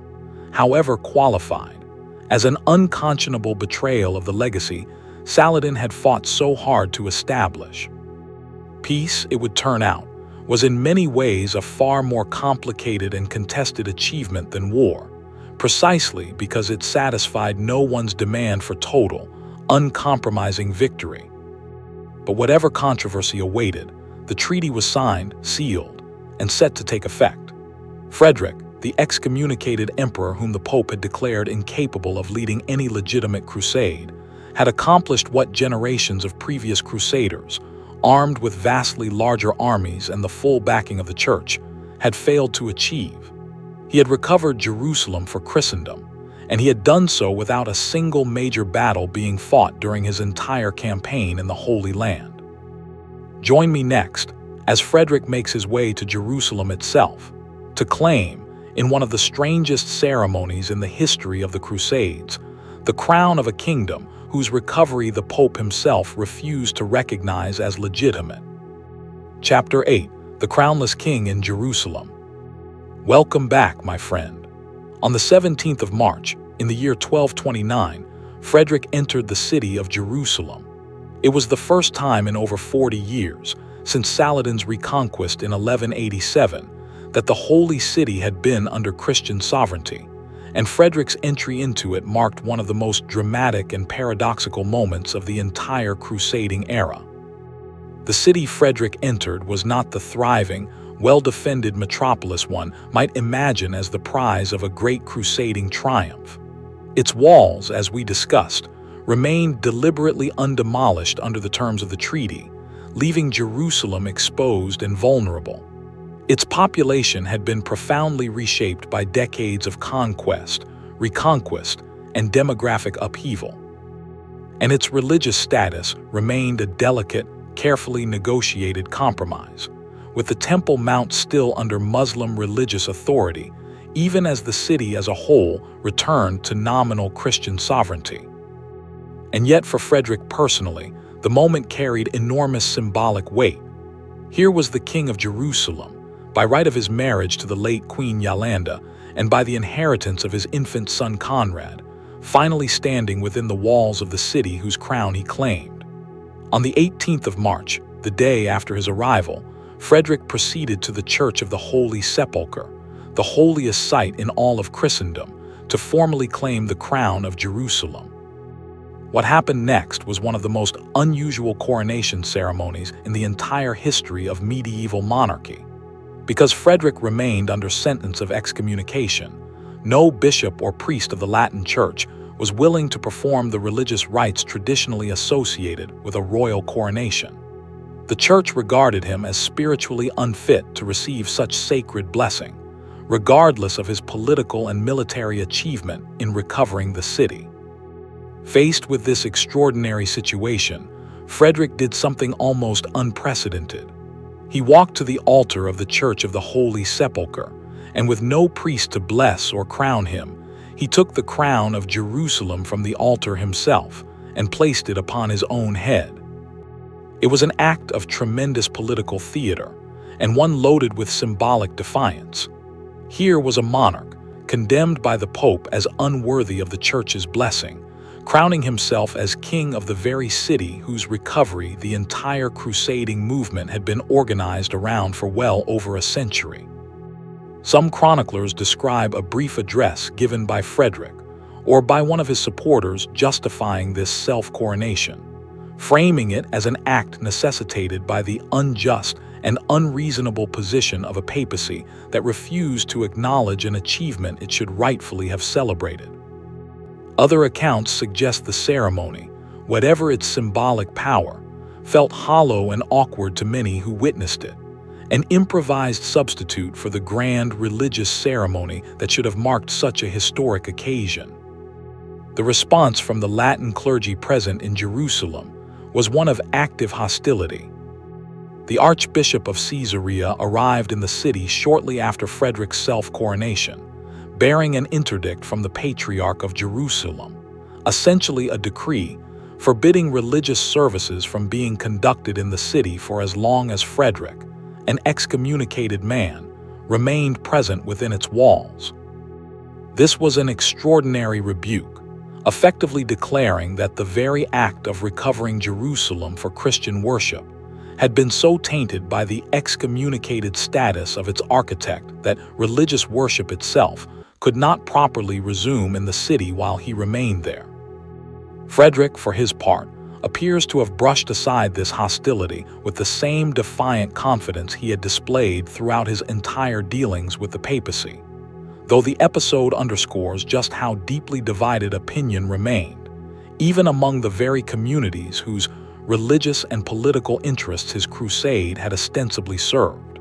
however qualified, as an unconscionable betrayal of the legacy Saladin had fought so hard to establish. Peace, it would turn out, was in many ways a far more complicated and contested achievement than war, precisely because it satisfied no one's demand for total, uncompromising victory. But whatever controversy awaited, the treaty was signed, sealed, and set to take effect. Frederick, the excommunicated emperor whom the Pope had declared incapable of leading any legitimate crusade, had accomplished what generations of previous crusaders, armed with vastly larger armies and the full backing of the Church, had failed to achieve. He had recovered Jerusalem for Christendom, and he had done so without a single major battle being fought during his entire campaign in the Holy Land. Join me next as Frederick makes his way to Jerusalem itself, to claim, in one of the strangest ceremonies in the history of the Crusades, the crown of a kingdom whose recovery the Pope himself refused to recognize as legitimate. Chapter 8: The Crownless King in Jerusalem. Welcome back, my friend. On the 17th of March, in the year 1229, Frederick entered the city of Jerusalem. It was the first time in over 40 years, since Saladin's reconquest in 1187, that the Holy City had been under Christian sovereignty, and Frederick's entry into it marked one of the most dramatic and paradoxical moments of the entire crusading era. The city Frederick entered was not the thriving, well-defended metropolis one might imagine as the prize of a great crusading triumph. Its walls, as we discussed, remained deliberately undemolished under the terms of the treaty, leaving Jerusalem exposed and vulnerable. Its population had been profoundly reshaped by decades of conquest, reconquest, and demographic upheaval. And its religious status remained a delicate, carefully negotiated compromise, with the Temple Mount still under Muslim religious authority, even as the city as a whole returned to nominal Christian sovereignty. And yet for Frederick personally, the moment carried enormous symbolic weight. Here was the King of Jerusalem, by right of his marriage to the late Queen Yolanda, and by the inheritance of his infant son Conrad, finally standing within the walls of the city whose crown he claimed. On the 18th of March, the day after his arrival, Frederick proceeded to the Church of the Holy Sepulchre, the holiest site in all of Christendom, to formally claim the crown of Jerusalem. What happened next was one of the most unusual coronation ceremonies in the entire history of medieval monarchy. Because Frederick remained under sentence of excommunication, no bishop or priest of the Latin Church was willing to perform the religious rites traditionally associated with a royal coronation. The Church regarded him as spiritually unfit to receive such sacred blessing, regardless of his political and military achievement in recovering the city. Faced with this extraordinary situation, Frederick did something almost unprecedented. He walked to the altar of the Church of the Holy Sepulchre, and with no priest to bless or crown him, he took the crown of Jerusalem from the altar himself and placed it upon his own head. It was an act of tremendous political theater, and one loaded with symbolic defiance. Here was a monarch, condemned by the Pope as unworthy of the Church's blessing, crowning himself as king of the very city whose recovery the entire crusading movement had been organized around for well over a century. Some chroniclers describe a brief address given by Frederick, or by one of his supporters justifying this self-coronation, framing it as an act necessitated by the unjust and unreasonable position of a papacy that refused to acknowledge an achievement it should rightfully have celebrated. Other accounts suggest the ceremony, whatever its symbolic power, felt hollow and awkward to many who witnessed it, an improvised substitute for the grand religious ceremony that should have marked such a historic occasion. The response from the Latin clergy present in Jerusalem was one of active hostility. The Archbishop of Caesarea arrived in the city shortly after Frederick's self-coronation, bearing an interdict from the Patriarch of Jerusalem, essentially a decree forbidding religious services from being conducted in the city for as long as Frederick, an excommunicated man, remained present within its walls. This was an extraordinary rebuke, effectively declaring that the very act of recovering Jerusalem for Christian worship had been so tainted by the excommunicated status of its architect that religious worship itself could not properly resume in the city while he remained there. Frederick, for his part, appears to have brushed aside this hostility with the same defiant confidence he had displayed throughout his entire dealings with the papacy, though the episode underscores just how deeply divided opinion remained, even among the very communities whose religious and political interests his crusade had ostensibly served.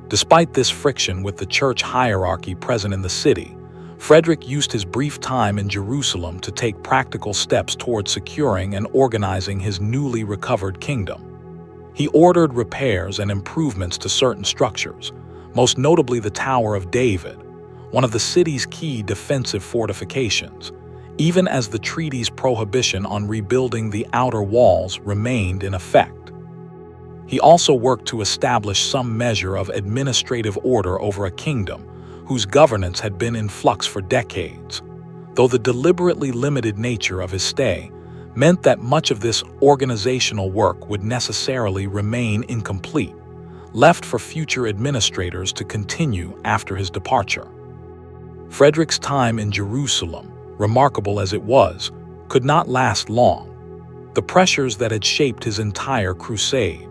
Despite this friction with the church hierarchy present in the city, Frederick used his brief time in Jerusalem to take practical steps toward securing and organizing his newly recovered kingdom. He ordered repairs and improvements to certain structures, most notably the Tower of David, one of the city's key defensive fortifications, even as the treaty's prohibition on rebuilding the outer walls remained in effect. He also worked to establish some measure of administrative order over a kingdom whose governance had been in flux for decades, though the deliberately limited nature of his stay meant that much of this organizational work would necessarily remain incomplete, left for future administrators to continue after his departure. Frederick's time in Jerusalem, remarkable as it was, could not last long. The pressures that had shaped his entire crusade,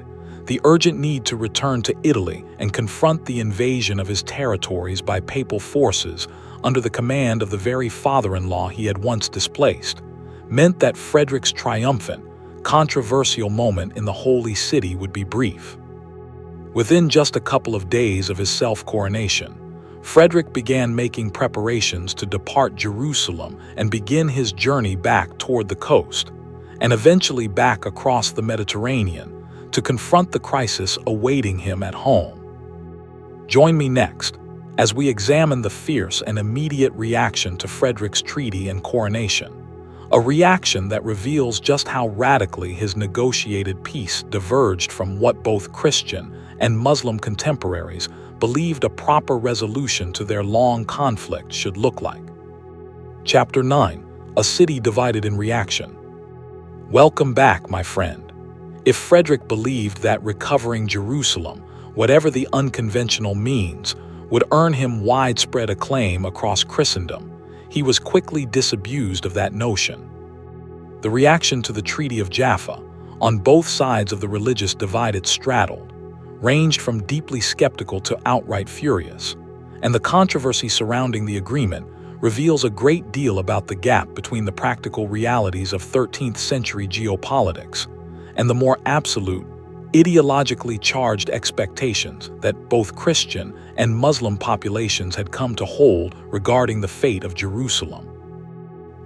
the urgent need to return to Italy and confront the invasion of his territories by papal forces under the command of the very father-in-law he had once displaced, meant that Frederick's triumphant, controversial moment in the Holy City would be brief. Within just a couple of days of his self-coronation, Frederick began making preparations to depart Jerusalem and begin his journey back toward the coast, and eventually back across the Mediterranean, to confront the crisis awaiting him at home. Join me next as we examine the fierce and immediate reaction to Frederick's treaty and coronation, a reaction that reveals just how radically his negotiated peace diverged from what both Christian and Muslim contemporaries believed a proper resolution to their long conflict should look like. Chapter 9: A City Divided in Reaction. Welcome back, my friend. If Frederick believed that recovering Jerusalem, whatever the unconventional means, would earn him widespread acclaim across Christendom, he was quickly disabused of that notion. The reaction to the Treaty of Jaffa, on both sides of the religious divide it straddled, ranged from deeply skeptical to outright furious, and the controversy surrounding the agreement reveals a great deal about the gap between the practical realities of 13th century geopolitics and the more absolute, ideologically charged expectations that both Christian and Muslim populations had come to hold regarding the fate of Jerusalem.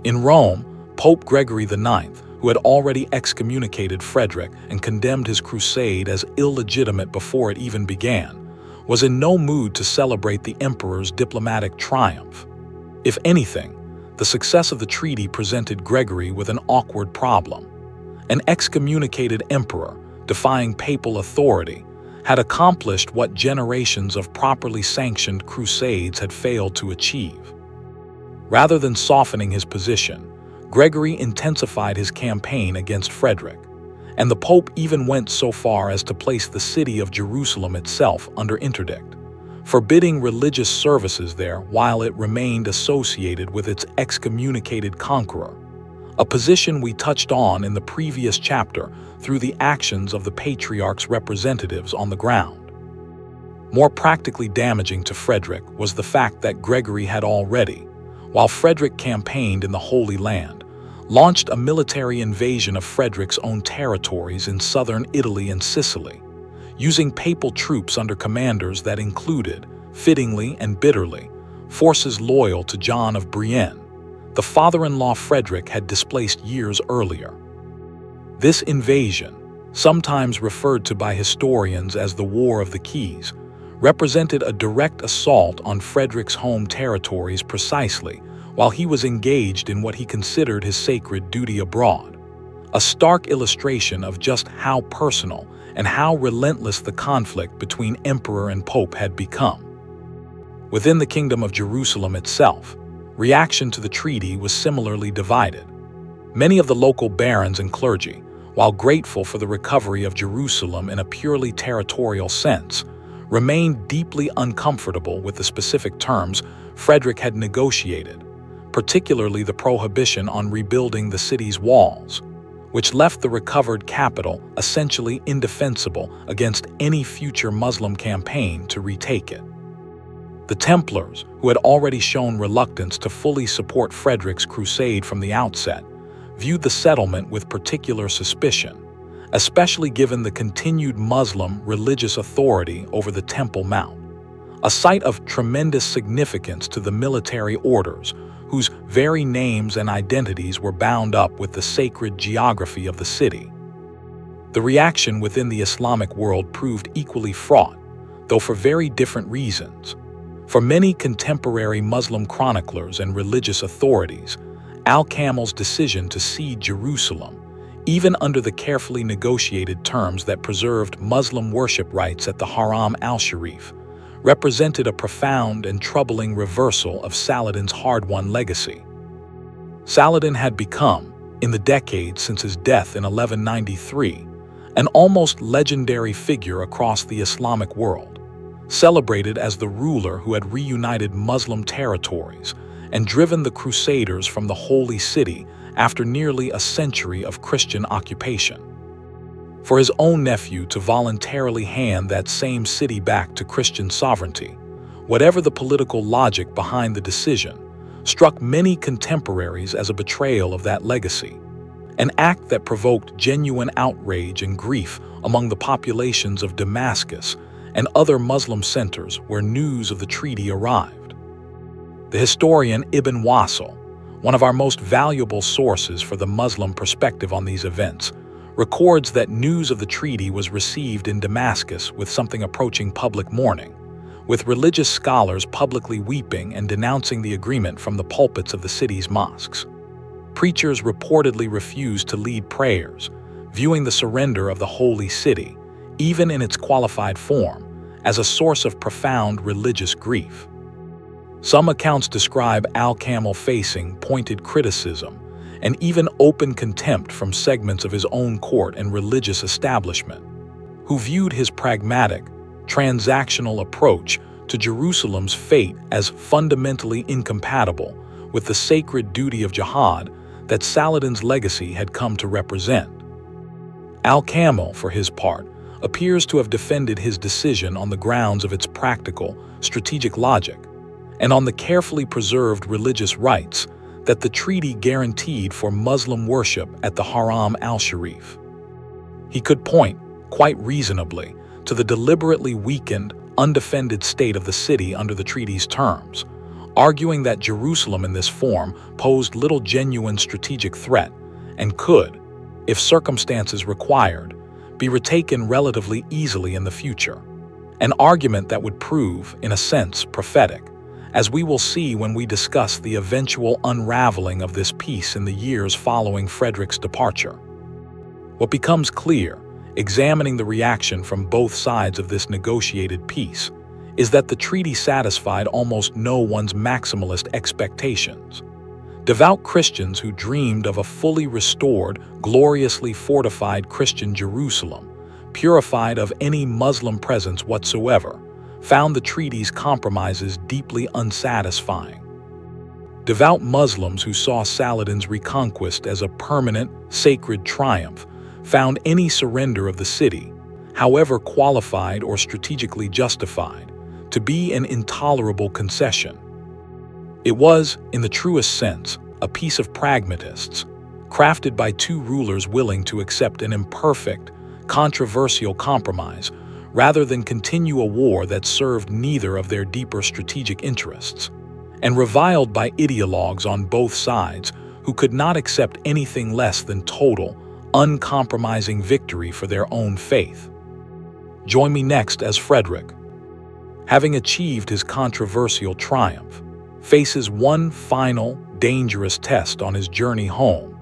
In Rome, Pope Gregory IX, who had already excommunicated Frederick and condemned his crusade as illegitimate before it even began, was in no mood to celebrate the emperor's diplomatic triumph. If anything, the success of the treaty presented Gregory with an awkward problem. An excommunicated emperor, defying papal authority, had accomplished what generations of properly sanctioned crusades had failed to achieve. Rather than softening his position, Gregory intensified his campaign against Frederick, and the Pope even went so far as to place the city of Jerusalem itself under interdict, forbidding religious services there while it remained associated with its excommunicated conqueror, a position we touched on in the previous chapter through the actions of the patriarch's representatives on the ground. More practically damaging to Frederick was the fact that Gregory had already, while Frederick campaigned in the Holy Land, launched a military invasion of Frederick's own territories in southern Italy and Sicily, using papal troops under commanders that included, fittingly and bitterly, forces loyal to John of Brienne, the father-in-law Frederick had displaced years earlier. This invasion, sometimes referred to by historians as the War of the Keys, represented a direct assault on Frederick's home territories precisely while he was engaged in what he considered his sacred duty abroad, a stark illustration of just how personal and how relentless the conflict between emperor and pope had become. Within the Kingdom of Jerusalem itself, reaction to the treaty was similarly divided. Many of the local barons and clergy, while grateful for the recovery of Jerusalem in a purely territorial sense, remained deeply uncomfortable with the specific terms Frederick had negotiated, particularly the prohibition on rebuilding the city's walls, which left the recovered capital essentially indefensible against any future Muslim campaign to retake it. The Templars, who had already shown reluctance to fully support Frederick's crusade from the outset, viewed the settlement with particular suspicion, especially given the continued Muslim religious authority over the Temple Mount, a site of tremendous significance to the military orders, whose very names and identities were bound up with the sacred geography of the city. The reaction within the Islamic world proved equally fraught, though for very different reasons. For many contemporary Muslim chroniclers and religious authorities, Al-Kamal's decision to cede Jerusalem, even under the carefully negotiated terms that preserved Muslim worship rights at the Haram al-Sharif, represented a profound and troubling reversal of Saladin's hard-won legacy. Saladin had become, in the decades since his death in 1193, an almost legendary figure across the Islamic world, celebrated as the ruler who had reunited Muslim territories and driven the Crusaders from the Holy City after nearly a century of Christian occupation. For his own nephew to voluntarily hand that same city back to Christian sovereignty, whatever the political logic behind the decision, struck many contemporaries as a betrayal of that legacy, an act that provoked genuine outrage and grief among the populations of Damascus and other Muslim centers where news of the treaty arrived. The historian Ibn Wasil, one of our most valuable sources for the Muslim perspective on these events, records that news of the treaty was received in Damascus with something approaching public mourning, with religious scholars publicly weeping and denouncing the agreement from the pulpits of the city's mosques. Preachers reportedly refused to lead prayers, viewing the surrender of the Holy City, even in its qualified form, as a source of profound religious grief. Some accounts describe Al-Kamal facing pointed criticism and even open contempt from segments of his own court and religious establishment, who viewed his pragmatic, transactional approach to Jerusalem's fate as fundamentally incompatible with the sacred duty of jihad that Saladin's legacy had come to represent. Al-Kamal, for his part, appears to have defended his decision on the grounds of its practical, strategic logic, and on the carefully preserved religious rights that the treaty guaranteed for Muslim worship at the Haram al-Sharif. He could point, quite reasonably, to the deliberately weakened, undefended state of the city under the treaty's terms, arguing that Jerusalem in this form posed little genuine strategic threat and could, if circumstances required, be retaken relatively easily in the future, an argument that would prove, in a sense, prophetic, as we will see when we discuss the eventual unraveling of this peace in the years following Frederick's departure. What becomes clear, examining the reaction from both sides of this negotiated peace, is that the treaty satisfied almost no one's maximalist expectations. Devout Christians who dreamed of a fully restored, gloriously fortified Christian Jerusalem, purified of any Muslim presence whatsoever, found the treaty's compromises deeply unsatisfying. Devout Muslims who saw Saladin's reconquest as a permanent, sacred triumph found any surrender of the city, however qualified or strategically justified, to be an intolerable concession. It was, in the truest sense, a piece of pragmatists, crafted by two rulers willing to accept an imperfect, controversial compromise rather than continue a war that served neither of their deeper strategic interests, and reviled by ideologues on both sides who could not accept anything less than total, uncompromising victory for their own faith. Join me next as Frederick, having achieved his controversial triumph, faces one final, dangerous test on his journey home,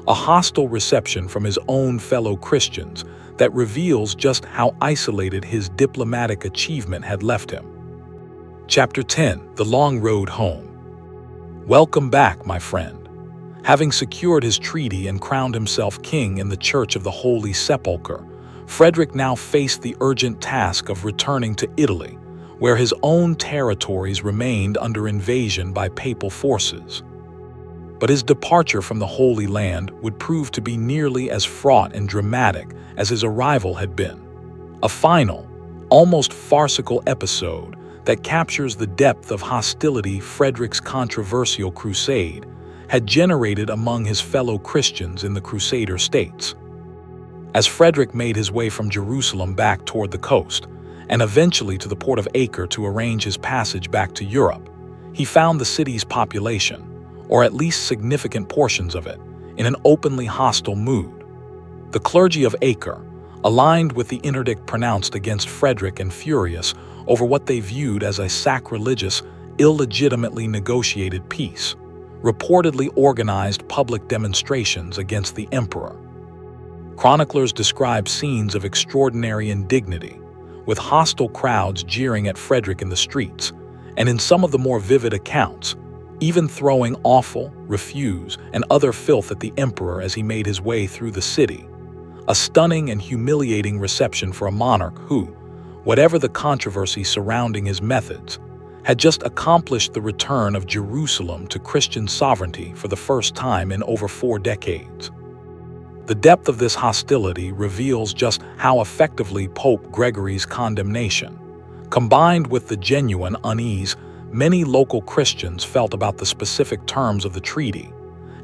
a hostile reception from his own fellow Christians that reveals just how isolated his diplomatic achievement had left him. Chapter 10: The Long Road Home. Welcome back, my friend. Having secured his treaty and crowned himself king in the Church of the Holy Sepulchre, Frederick now faced the urgent task of returning to Italy, where his own territories remained under invasion by papal forces. But his departure from the Holy Land would prove to be nearly as fraught and dramatic as his arrival had been. A final, almost farcical episode that captures the depth of hostility Frederick's controversial crusade had generated among his fellow Christians in the Crusader states. As Frederick made his way from Jerusalem back toward the coast, and eventually to the port of Acre to arrange his passage back to Europe, he found the city's population, or at least significant portions of it, in an openly hostile mood. The clergy of Acre, aligned with the interdict pronounced against Frederick and furious over what they viewed as a sacrilegious, illegitimately negotiated peace, reportedly organized public demonstrations against the emperor. Chroniclers describe scenes of extraordinary indignity, with hostile crowds jeering at Frederick in the streets, and in some of the more vivid accounts, even throwing offal, refuse, and other filth at the emperor as he made his way through the city. A stunning and humiliating reception for a monarch who, whatever the controversy surrounding his methods, had just accomplished the return of Jerusalem to Christian sovereignty for the first time in over 4 decades. The depth of this hostility reveals just how effectively Pope Gregory's condemnation, combined with the genuine unease many local Christians felt about the specific terms of the treaty,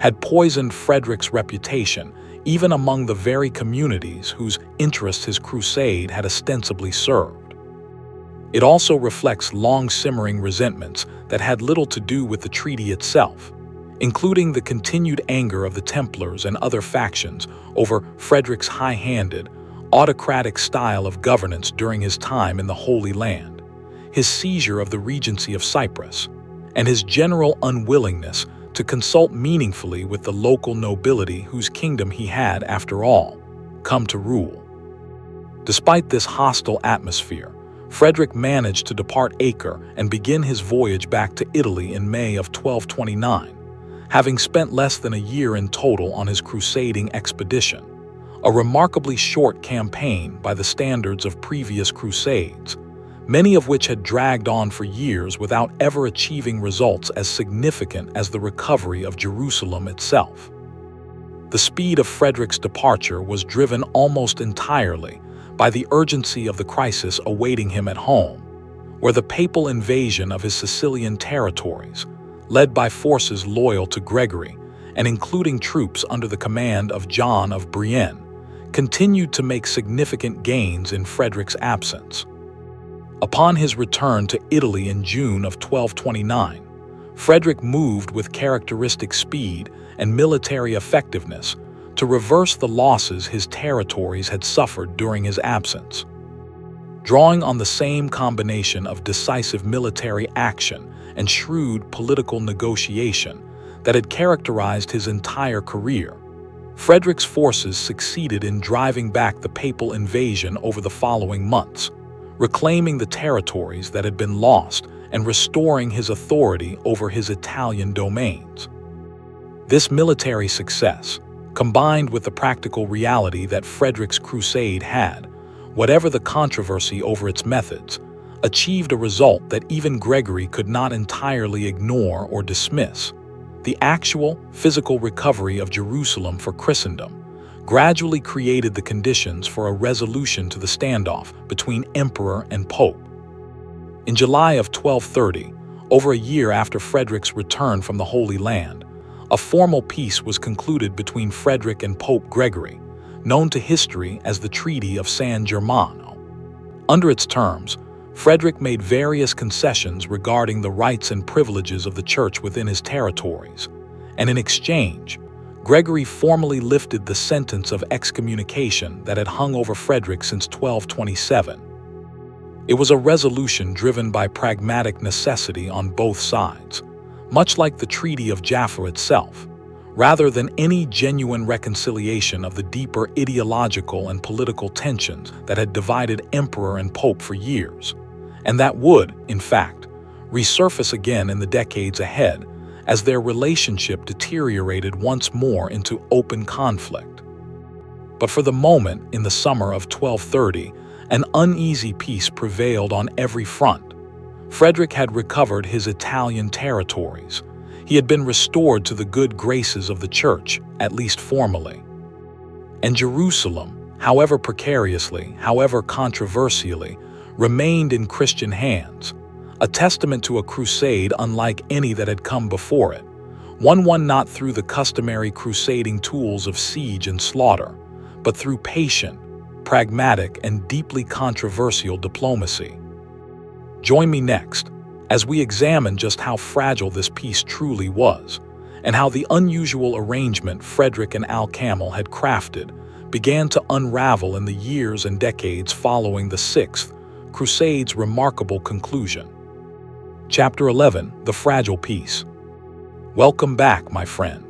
had poisoned Frederick's reputation even among the very communities whose interests his crusade had ostensibly served. It also reflects long-simmering resentments that had little to do with the treaty itself, including the continued anger of the Templars and other factions over Frederick's high-handed, autocratic style of governance during his time in the Holy Land, his seizure of the Regency of Cyprus, and his general unwillingness to consult meaningfully with the local nobility whose kingdom he had, after all, come to rule. Despite this hostile atmosphere, Frederick managed to depart Acre and begin his voyage back to Italy in May of 1229, having spent less than a year in total on his crusading expedition, a remarkably short campaign by the standards of previous crusades, many of which had dragged on for years without ever achieving results as significant as the recovery of Jerusalem itself. The speed of Frederick's departure was driven almost entirely by the urgency of the crisis awaiting him at home, where the papal invasion of his Sicilian territories, led by forces loyal to Gregory and including troops under the command of John of Brienne, continued to make significant gains in Frederick's absence. Upon his return to Italy in June of 1229, Frederick moved with characteristic speed and military effectiveness to reverse the losses his territories had suffered during his absence. Drawing on the same combination of decisive military action and shrewd political negotiation that had characterized his entire career, Frederick's forces succeeded in driving back the papal invasion over the following months, reclaiming the territories that had been lost and restoring his authority over his Italian domains. This military success, combined with the practical reality that Frederick's crusade had, whatever the controversy over its methods, achieved a result that even Gregory could not entirely ignore or dismiss: The actual, physical recovery of Jerusalem for Christendom gradually created the conditions for a resolution to the standoff between emperor and pope. In July of 1230, over a year after Frederick's return from the Holy Land, a formal peace was concluded between Frederick and Pope Gregory, known to history as the Treaty of San Germano. Under its terms, Frederick made various concessions regarding the rights and privileges of the Church within his territories, and in exchange, Gregory formally lifted the sentence of excommunication that had hung over Frederick since 1227. It was a resolution driven by pragmatic necessity on both sides, much like the Treaty of Jaffa itself, rather than any genuine reconciliation of the deeper ideological and political tensions that had divided emperor and pope for years, and that would, in fact, resurface again in the decades ahead as their relationship deteriorated once more into open conflict. But for the moment, in the summer of 1230, an uneasy peace prevailed on every front. Frederick had recovered his Italian territories. He had been restored to the good graces of the Church, at least formally. And Jerusalem, however precariously, however controversially, remained in Christian hands, a testament to a crusade unlike any that had come before it, one won not through the customary crusading tools of siege and slaughter, but through patient, pragmatic, and deeply controversial diplomacy. Join me next as we examine just how fragile this peace truly was, and how the unusual arrangement Frederick and Al-Kamel had crafted began to unravel in the years and decades following the Sixth Crusade's remarkable conclusion. Chapter 11: The Fragile Peace. Welcome back, my friend.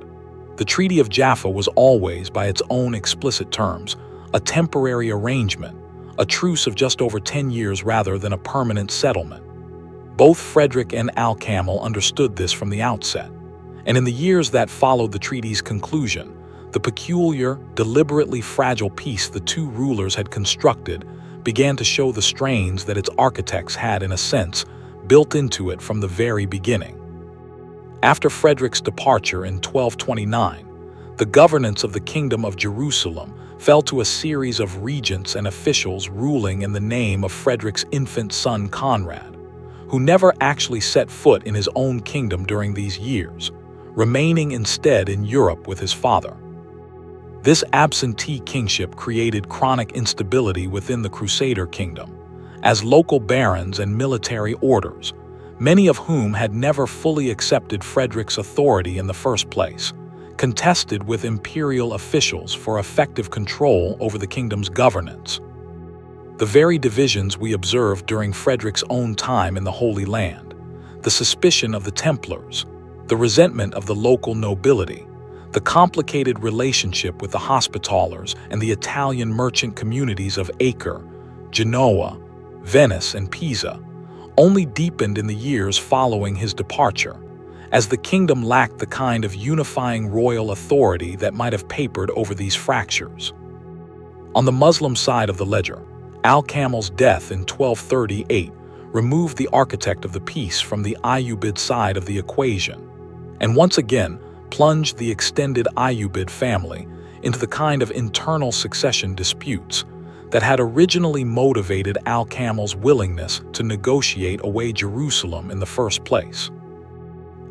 The Treaty of Jaffa was always, by its own explicit terms, a temporary arrangement, a truce of just over 10 years rather than a permanent settlement. Both Frederick and Al-Kamel understood this from the outset, and in the years that followed the treaty's conclusion, the peculiar, deliberately fragile peace the two rulers had constructed began to show the strains that its architects had, in a sense, built into it from the very beginning. After Frederick's departure in 1229, the governance of the Kingdom of Jerusalem fell to a series of regents and officials ruling in the name of Frederick's infant son Conrad, who never actually set foot in his own kingdom during these years, remaining instead in Europe with his father. This absentee kingship created chronic instability within the Crusader kingdom, as local barons and military orders, many of whom had never fully accepted Frederick's authority in the first place, contested with imperial officials for effective control over the kingdom's governance. The very divisions we observed during Frederick's own time in the Holy Land, the suspicion of the Templars, the resentment of the local nobility, the complicated relationship with the Hospitallers and the Italian merchant communities of Acre, Genoa, Venice, and Pisa, only deepened in the years following his departure, as the kingdom lacked the kind of unifying royal authority that might have papered over these fractures. On the Muslim side of the ledger, Al-Kamel's death in 1238 removed the architect of the peace from the Ayyubid side of the equation, and once again plunged the extended Ayyubid family into the kind of internal succession disputes that had originally motivated Al-Kamel's willingness to negotiate away Jerusalem in the first place.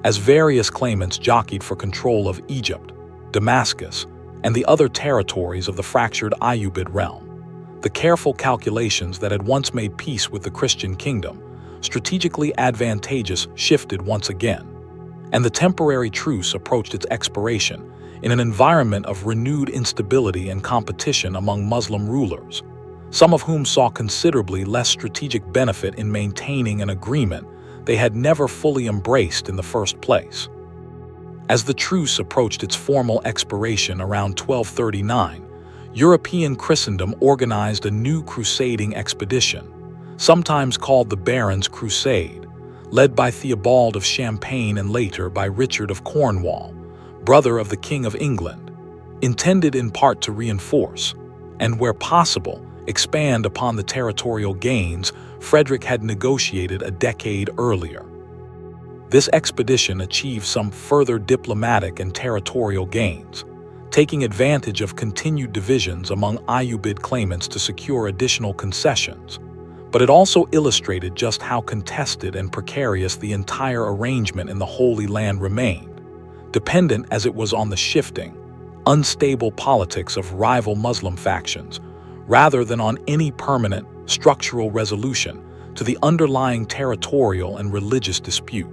As various claimants jockeyed for control of Egypt, Damascus, and the other territories of the fractured Ayyubid realm, the careful calculations that had once made peace with the Christian kingdom, strategically advantageous, shifted once again, and the temporary truce approached its expiration in an environment of renewed instability and competition among Muslim rulers, some of whom saw considerably less strategic benefit in maintaining an agreement they had never fully embraced in the first place. As the truce approached its formal expiration around 1239, European Christendom organized a new crusading expedition, sometimes called the Barons' Crusade, led by Theobald of Champagne and later by Richard of Cornwall, brother of the King of England, intended in part to reinforce, and where possible, expand upon the territorial gains Frederick had negotiated a decade earlier. This expedition achieved some further diplomatic and territorial gains, taking advantage of continued divisions among Ayyubid claimants to secure additional concessions. But it also illustrated just how contested and precarious the entire arrangement in the Holy Land remained, dependent as it was on the shifting, unstable politics of rival Muslim factions, rather than on any permanent, structural resolution to the underlying territorial and religious dispute.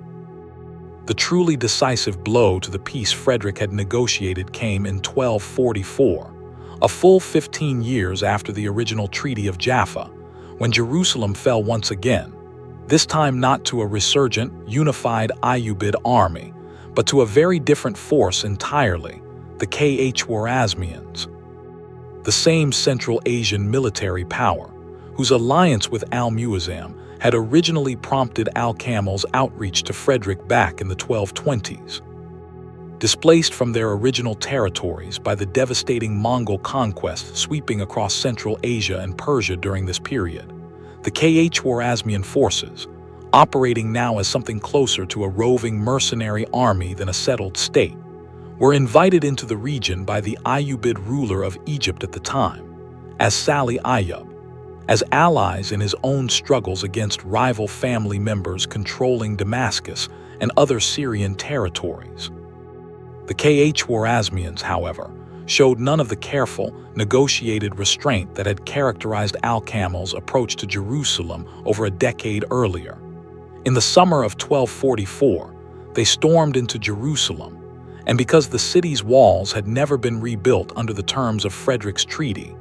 The truly decisive blow to the peace Frederick had negotiated came in 1244, a full 15 years after the original Treaty of Jaffa, when Jerusalem fell once again, this time not to a resurgent, unified Ayyubid army, but to a very different force entirely, the Khwarezmians. The same Central Asian military power, whose alliance with Al-Muazzam had originally prompted Al-Kamil's outreach to Frederick back in the 1220s. Displaced from their original territories by the devastating Mongol conquest sweeping across Central Asia and Persia during this period, the Khwarezmian forces, operating now as something closer to a roving mercenary army than a settled state, were invited into the region by the Ayyubid ruler of Egypt at the time, as Salih Ayyub, as allies in his own struggles against rival family members controlling Damascus and other Syrian territories. The Khwarezmians, however, showed none of the careful, negotiated restraint that had characterized Al-Kamil's approach to Jerusalem over a decade earlier. In the summer of 1244, they stormed into Jerusalem, and because the city's walls had never been rebuilt under the terms of Frederick's treaty,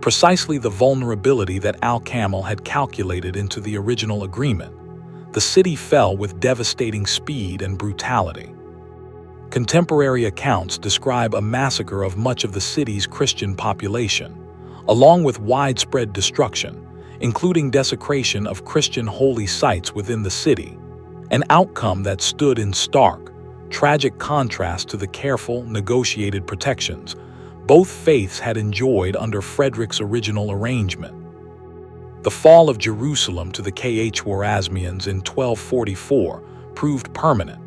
precisely the vulnerability that Al-Kamil had calculated into the original agreement, the city fell with devastating speed and brutality. Contemporary accounts describe a massacre of much of the city's Christian population, along with widespread destruction, including desecration of Christian holy sites within the city, an outcome that stood in stark, tragic contrast to the careful, negotiated protections both faiths had enjoyed under Frederick's original arrangement. The fall of Jerusalem to the Khwarezmians in 1244 proved permanent,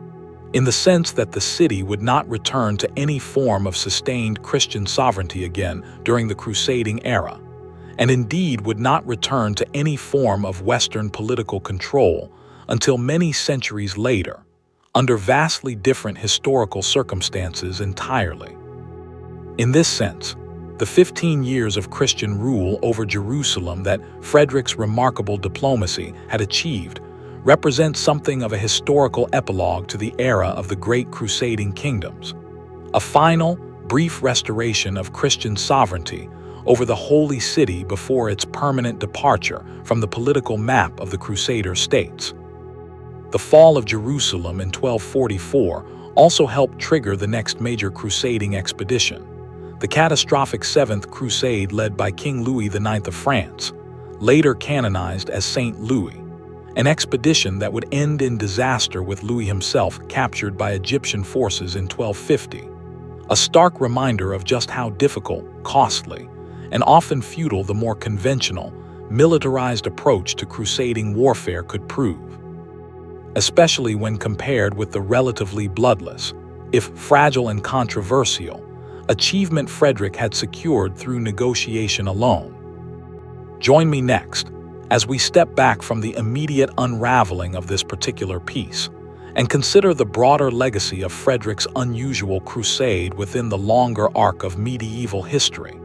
in the sense that the city would not return to any form of sustained Christian sovereignty again during the Crusading era, and indeed would not return to any form of Western political control until many centuries later, under vastly different historical circumstances entirely. In this sense, the 15 years of Christian rule over Jerusalem that Frederick's remarkable diplomacy had achieved represent something of a historical epilogue to the era of the great crusading kingdoms, a final, brief restoration of Christian sovereignty over the Holy City before its permanent departure from the political map of the Crusader states. The fall of Jerusalem in 1244 also helped trigger the next major crusading expedition, the catastrophic Seventh Crusade led by King Louis IX of France, later canonized as Saint Louis, an expedition that would end in disaster with Louis himself captured by Egyptian forces in 1250, a stark reminder of just how difficult, costly, and often futile the more conventional, militarized approach to crusading warfare could prove, especially when compared with the relatively bloodless, if fragile and controversial, achievement Frederick had secured through negotiation alone. Join me next as we step back from the immediate unraveling of this particular piece and consider the broader legacy of Frederick's unusual crusade within the longer arc of medieval history,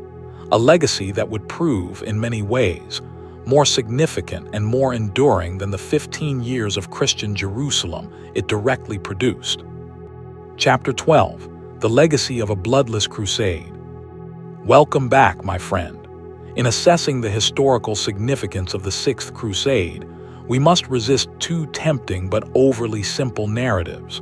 a legacy that would prove, in many ways, more significant and more enduring than the 15 years of Christian Jerusalem it directly produced. Chapter 12: The Legacy of a Bloodless Crusade. Welcome back, my friend. In assessing the historical significance of the Sixth Crusade, we must resist two tempting but overly simple narratives.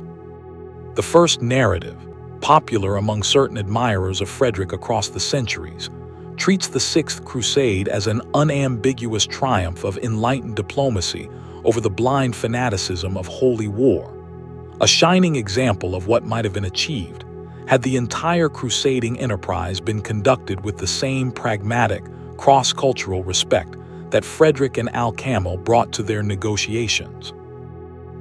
The first narrative, popular among certain admirers of Frederick across the centuries, treats the Sixth Crusade as an unambiguous triumph of enlightened diplomacy over the blind fanaticism of holy war, a shining example of what might have been achieved had the entire crusading enterprise been conducted with the same pragmatic, cross-cultural respect that Frederick and Al-Kamil brought to their negotiations.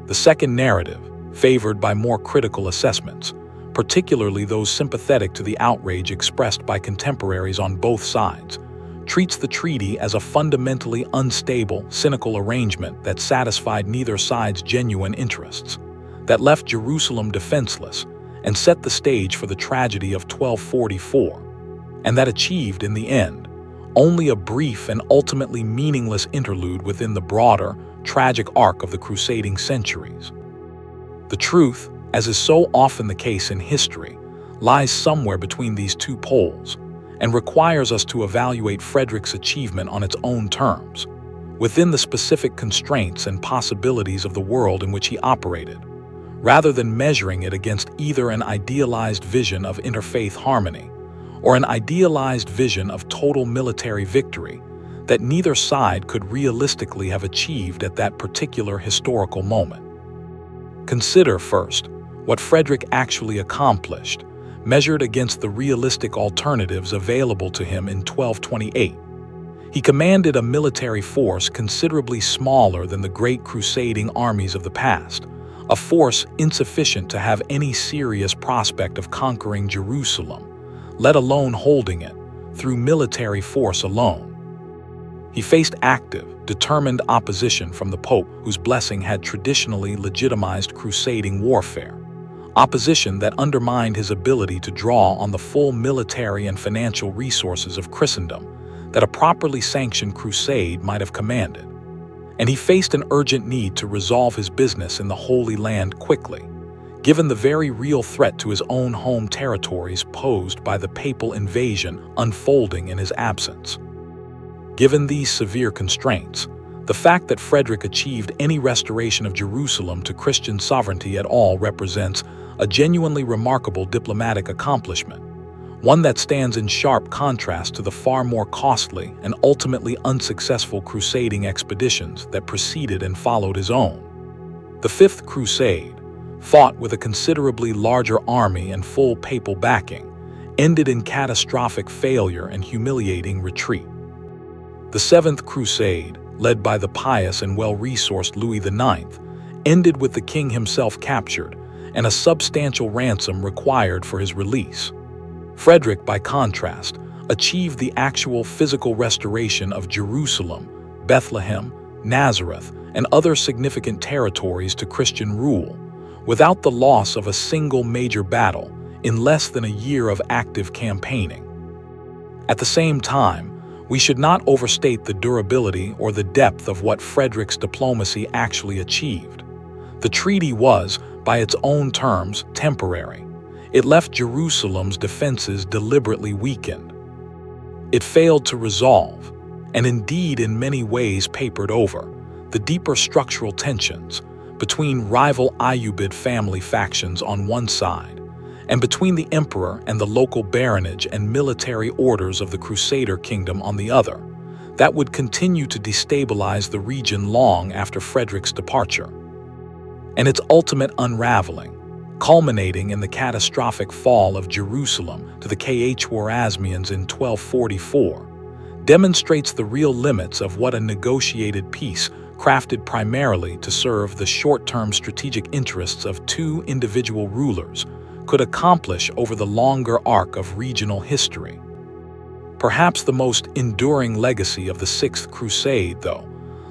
The second narrative, favored by more critical assessments, particularly those sympathetic to the outrage expressed by contemporaries on both sides, treats the treaty as a fundamentally unstable, cynical arrangement that satisfied neither side's genuine interests, that left Jerusalem defenseless and set the stage for the tragedy of 1244, and that achieved, in the end, only a brief and ultimately meaningless interlude within the broader, tragic arc of the crusading centuries. The truth, as is so often the case in history, lies somewhere between these two poles and requires us to evaluate Frederick's achievement on its own terms, within the specific constraints and possibilities of the world in which he operated, rather than measuring it against either an idealized vision of interfaith harmony or an idealized vision of total military victory that neither side could realistically have achieved at that particular historical moment. Consider first what Frederick actually accomplished, measured against the realistic alternatives available to him in 1228. He commanded a military force considerably smaller than the great crusading armies of the past, a force insufficient to have any serious prospect of conquering Jerusalem, let alone holding it, through military force alone. He faced active, determined opposition from the Pope, whose blessing had traditionally legitimized crusading warfare, opposition that undermined his ability to draw on the full military and financial resources of Christendom that a properly sanctioned crusade might have commanded. And he faced an urgent need to resolve his business in the Holy Land quickly, given the very real threat to his own home territories posed by the papal invasion unfolding in his absence. Given these severe constraints, the fact that Frederick achieved any restoration of Jerusalem to Christian sovereignty at all represents a genuinely remarkable diplomatic accomplishment, one that stands in sharp contrast to the far more costly and ultimately unsuccessful crusading expeditions that preceded and followed his own. The Fifth Crusade, fought with a considerably larger army and full papal backing, ended in catastrophic failure and humiliating retreat. The Seventh Crusade, led by the pious and well-resourced Louis IX, ended with the king himself captured and a substantial ransom required for his release. Frederick, by contrast, achieved the actual physical restoration of Jerusalem, Bethlehem, Nazareth, and other significant territories to Christian rule, without the loss of a single major battle in less than a year of active campaigning. At the same time, we should not overstate the durability or the depth of what Frederick's diplomacy actually achieved. The treaty was, by its own terms, temporary. It left Jerusalem's defenses deliberately weakened. It failed to resolve, and indeed in many ways papered over, the deeper structural tensions between rival Ayyubid family factions on one side and between the emperor and the local baronage and military orders of the Crusader kingdom on the other, that would continue to destabilize the region long after Frederick's departure. And its ultimate unraveling, culminating in the catastrophic fall of Jerusalem to the Khwarezmians in 1244, demonstrates the real limits of what a negotiated peace crafted primarily to serve the short-term strategic interests of two individual rulers could accomplish over the longer arc of regional history. Perhaps the most enduring legacy of the Sixth Crusade, though,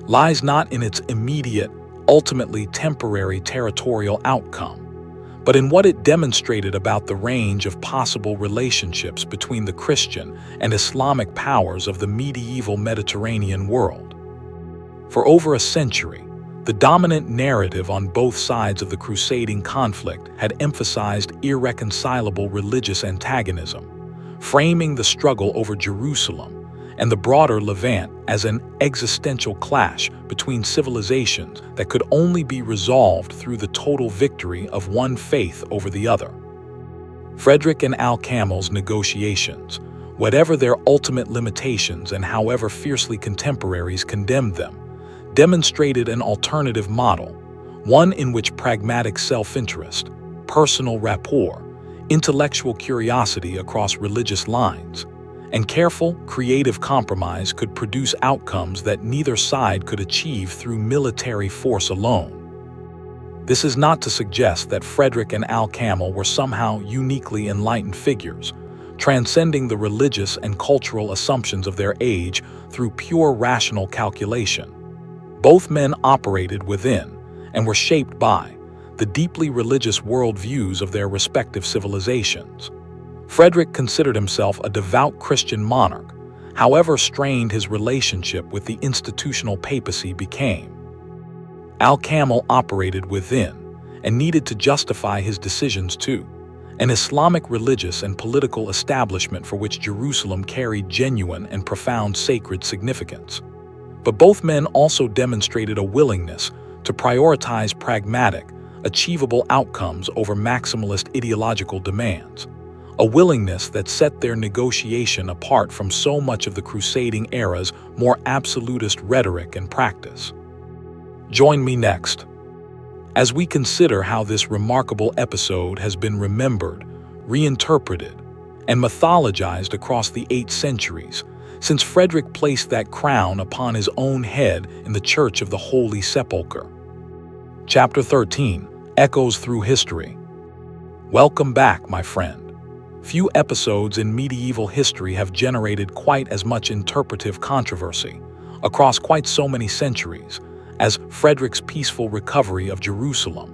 lies not in its immediate, ultimately temporary territorial outcome, but in what it demonstrated about the range of possible relationships between the Christian and Islamic powers of the medieval Mediterranean world. For over a century, the dominant narrative on both sides of the crusading conflict had emphasized irreconcilable religious antagonism, framing the struggle over Jerusalem and the broader Levant as an existential clash between civilizations that could only be resolved through the total victory of one faith over the other. Frederick and Al-Kamil's negotiations, whatever their ultimate limitations and however fiercely contemporaries condemned them, demonstrated an alternative model, one in which pragmatic self-interest, personal rapport, intellectual curiosity across religious lines, and careful, creative compromise could produce outcomes that neither side could achieve through military force alone. This is not to suggest that Frederick and Al-Kamil were somehow uniquely enlightened figures, transcending the religious and cultural assumptions of their age through pure rational calculation. Both men operated within, and were shaped by, the deeply religious worldviews of their respective civilizations. Frederick considered himself a devout Christian monarch, however strained his relationship with the institutional papacy became. Al-Kamil operated within, and needed to justify his decisions to an Islamic religious and political establishment for which Jerusalem carried genuine and profound sacred significance. But both men also demonstrated a willingness to prioritize pragmatic, achievable outcomes over maximalist ideological demands, a willingness that set their negotiation apart from so much of the crusading era's more absolutist rhetoric and practice. Join me next as we consider how this remarkable episode has been remembered, reinterpreted, and mythologized across the 8 centuries, since Frederick placed that crown upon his own head in the Church of the Holy Sepulchre. Chapter 13, Echoes Through History. Welcome back, my friend. Few episodes in medieval history have generated quite as much interpretive controversy, across quite so many centuries, as Frederick's peaceful recovery of Jerusalem.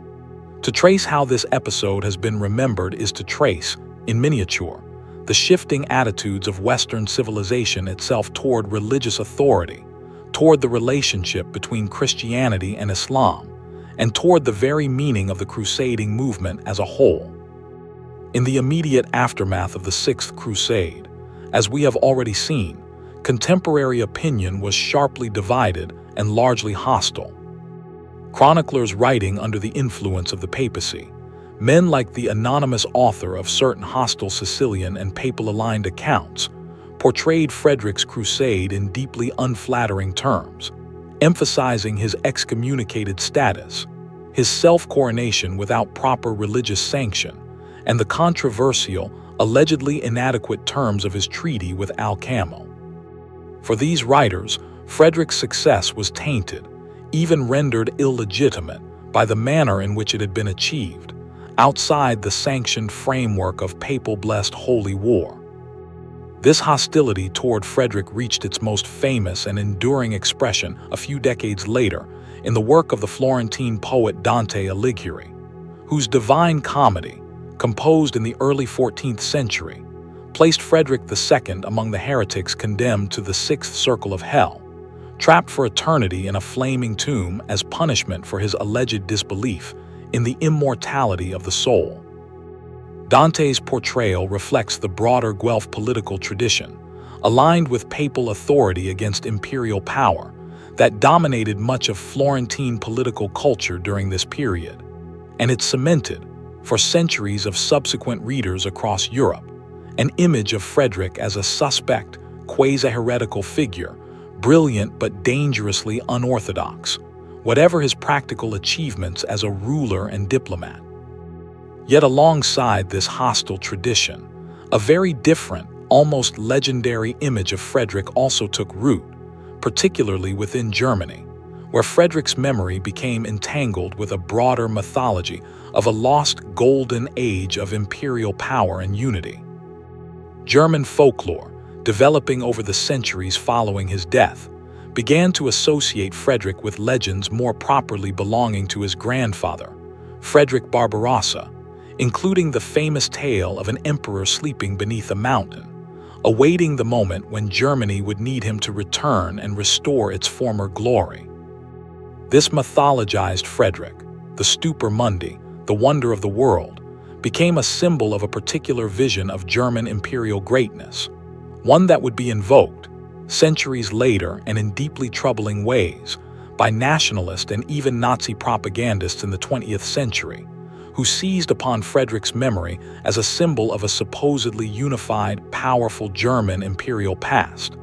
To trace how this episode has been remembered is to trace, in miniature, the shifting attitudes of Western civilization itself toward religious authority, toward the relationship between Christianity and Islam, and toward the very meaning of the crusading movement as a whole. In the immediate aftermath of the Sixth Crusade, as we have already seen, contemporary opinion was sharply divided and largely hostile. Chroniclers writing under the influence of the papacy, men like the anonymous author of certain hostile Sicilian and papal-aligned accounts, portrayed Frederick's crusade in deeply unflattering terms, emphasizing his excommunicated status, his self-coronation without proper religious sanction, and the controversial, allegedly inadequate terms of his treaty with Al-Kamil. For these writers, Frederick's success was tainted, even rendered illegitimate, by the manner in which it had been achieved, outside the sanctioned framework of papal-blessed holy war. This hostility toward Frederick reached its most famous and enduring expression a few decades later in the work of the Florentine poet Dante Alighieri, whose Divine Comedy, composed in the early 14th century, placed Frederick II among the heretics condemned to the 6th circle of hell, trapped for eternity in a flaming tomb as punishment for his alleged disbelief in the immortality of the soul. Dante's portrayal reflects the broader Guelph political tradition, aligned with papal authority against imperial power, that dominated much of Florentine political culture during this period, and it cemented, for centuries of subsequent readers across Europe, an image of Frederick as a suspect, quasi-heretical figure, brilliant but dangerously unorthodox, whatever his practical achievements as a ruler and diplomat. Yet alongside this hostile tradition, a very different, almost legendary image of Frederick also took root, particularly within Germany, where Frederick's memory became entangled with a broader mythology of a lost golden age of imperial power and unity. German folklore, developing over the centuries following his death, began to associate Frederick with legends more properly belonging to his grandfather, Frederick Barbarossa, including the famous tale of an emperor sleeping beneath a mountain, awaiting the moment when Germany would need him to return and restore its former glory. This mythologized Frederick, the Stupor Mundi, the wonder of the world, became a symbol of a particular vision of German imperial greatness, one that would be invoked, centuries later and in deeply troubling ways, by nationalist and even Nazi propagandists in the 20th century, who seized upon Frederick's memory as a symbol of a supposedly unified, powerful German imperial past.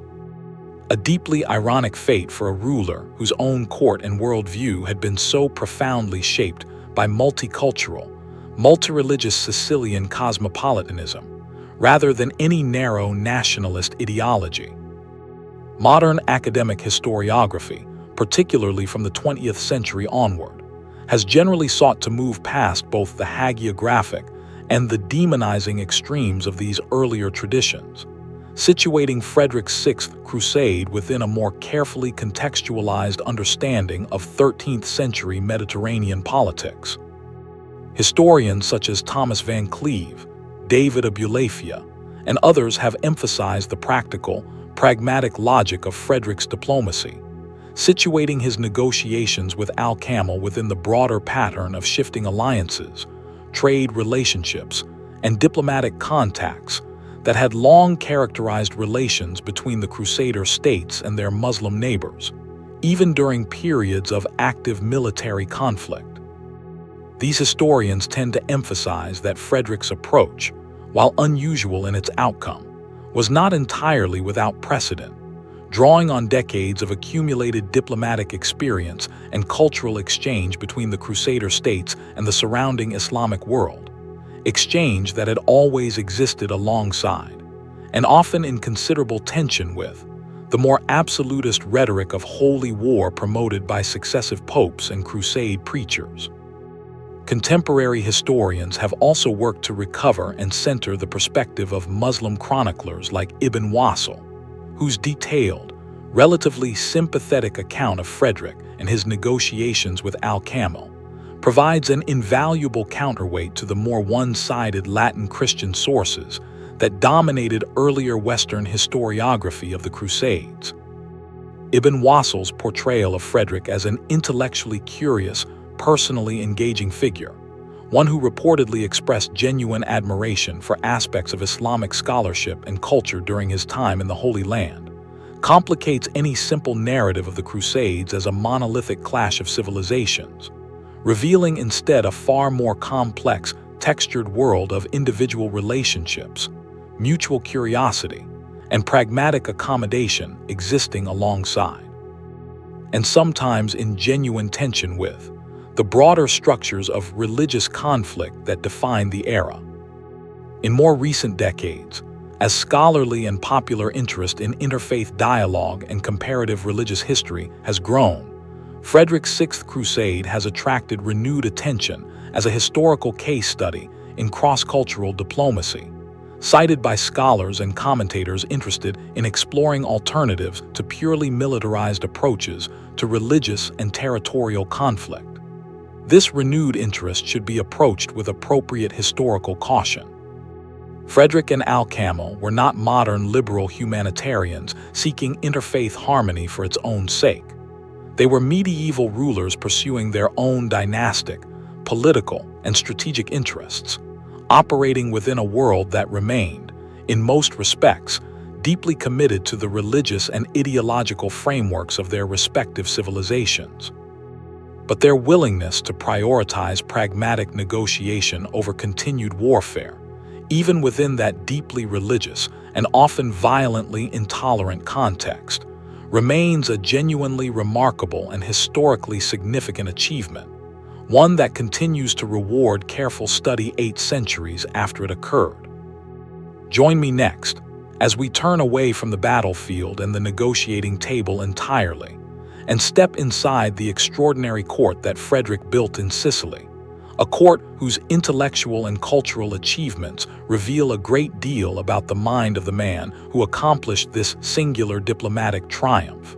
A deeply ironic fate for a ruler whose own court and worldview had been so profoundly shaped by multicultural, multireligious Sicilian cosmopolitanism, rather than any narrow nationalist ideology. Modern academic historiography, particularly from the 20th century onward, has generally sought to move past both the hagiographic and the demonizing extremes of these earlier traditions, situating Frederick's Sixth Crusade within a more carefully contextualized understanding of 13th century Mediterranean politics. Historians such as Thomas Van Cleve, David Abulafia, and others have emphasized the practical, pragmatic logic of Frederick's diplomacy, situating his negotiations with Al-Kamel within the broader pattern of shifting alliances, trade relationships, and diplomatic contacts that had long characterized relations between the Crusader states and their Muslim neighbors, even during periods of active military conflict. These historians tend to emphasize that Frederick's approach, while unusual in its outcome, was not entirely without precedent, drawing on decades of accumulated diplomatic experience and cultural exchange between the Crusader states and the surrounding Islamic world, exchange that had always existed alongside, and often in considerable tension with, the more absolutist rhetoric of holy war promoted by successive popes and crusade preachers. Contemporary historians have also worked to recover and center the perspective of Muslim chroniclers like Ibn Wasil, whose detailed, relatively sympathetic account of Frederick and his negotiations with Al-Kamel provides an invaluable counterweight to the more one-sided Latin Christian sources that dominated earlier Western historiography of the Crusades. Ibn Wasil's portrayal of Frederick as an intellectually curious, personally engaging figure, one who reportedly expressed genuine admiration for aspects of Islamic scholarship and culture during his time in the Holy Land, complicates any simple narrative of the Crusades as a monolithic clash of civilizations, revealing instead a far more complex, textured world of individual relationships, mutual curiosity, and pragmatic accommodation existing alongside, and sometimes in genuine tension with, the broader structures of religious conflict that define the era. In more recent decades, as scholarly and popular interest in interfaith dialogue and comparative religious history has grown, Frederick's Sixth Crusade has attracted renewed attention as a historical case study in cross-cultural diplomacy, cited by scholars and commentators interested in exploring alternatives to purely militarized approaches to religious and territorial conflict. This renewed interest should be approached with appropriate historical caution. Frederick and Al-Kamel were not modern liberal humanitarians seeking interfaith harmony for its own sake. They were medieval rulers pursuing their own dynastic, political, and strategic interests, operating within a world that remained, in most respects, deeply committed to the religious and ideological frameworks of their respective civilizations. But their willingness to prioritize pragmatic negotiation over continued warfare, even within that deeply religious and often violently intolerant context, remains a genuinely remarkable and historically significant achievement, one that continues to reward careful study 8 centuries after it occurred. Join me next as we turn away from the battlefield and the negotiating table entirely, and step inside the extraordinary court that Frederick built in Sicily, a court whose intellectual and cultural achievements reveal a great deal about the mind of the man who accomplished this singular diplomatic triumph.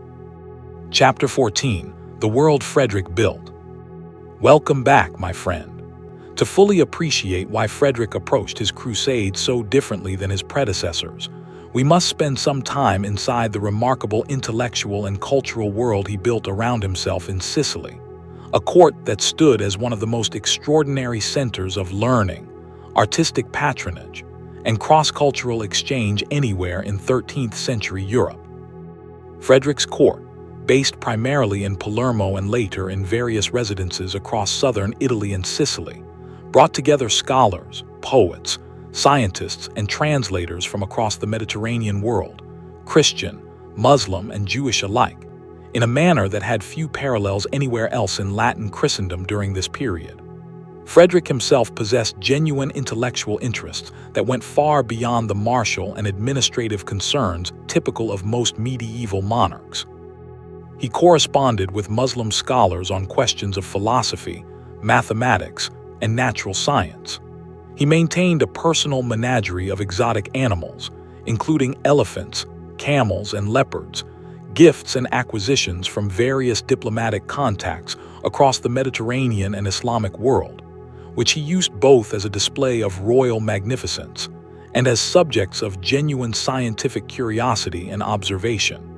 Chapter 14: The World Frederick Built. Welcome back, my friend. To fully appreciate why Frederick approached his crusade so differently than his predecessors, we must spend some time inside the remarkable intellectual and cultural world he built around himself in Sicily, a court that stood as one of the most extraordinary centers of learning, artistic patronage, and cross-cultural exchange anywhere in 13th century Europe. Frederick's court, based primarily in Palermo and later in various residences across southern Italy and Sicily, brought together scholars, poets, scientists, and translators from across the Mediterranean world, Christian, Muslim, and Jewish alike, in a manner that had few parallels anywhere else in Latin Christendom during this period. Frederick himself possessed genuine intellectual interests that went far beyond the martial and administrative concerns typical of most medieval monarchs. He corresponded with Muslim scholars on questions of philosophy, mathematics, and natural science. He maintained a personal menagerie of exotic animals, including elephants, camels, and leopards, gifts and acquisitions from various diplomatic contacts across the Mediterranean and Islamic world, which he used both as a display of royal magnificence and as subjects of genuine scientific curiosity and observation.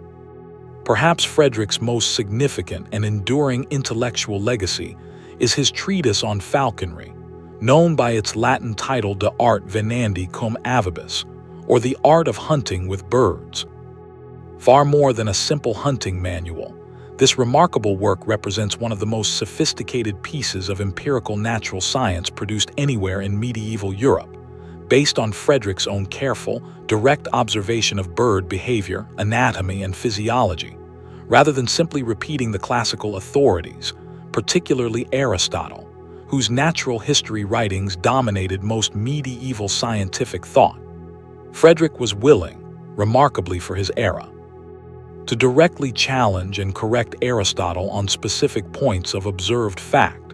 Perhaps Frederick's most significant and enduring intellectual legacy is his treatise on falconry, known by its Latin title De Arte Venandi cum Avibus, or The Art of Hunting with Birds. Far more than a simple hunting manual, this remarkable work represents one of the most sophisticated pieces of empirical natural science produced anywhere in medieval Europe, based on Frederick's own careful, direct observation of bird behavior, anatomy, and physiology, rather than simply repeating the classical authorities, particularly Aristotle, whose natural history writings dominated most medieval scientific thought. Frederick was willing, remarkably for his era, to directly challenge and correct Aristotle on specific points of observed fact,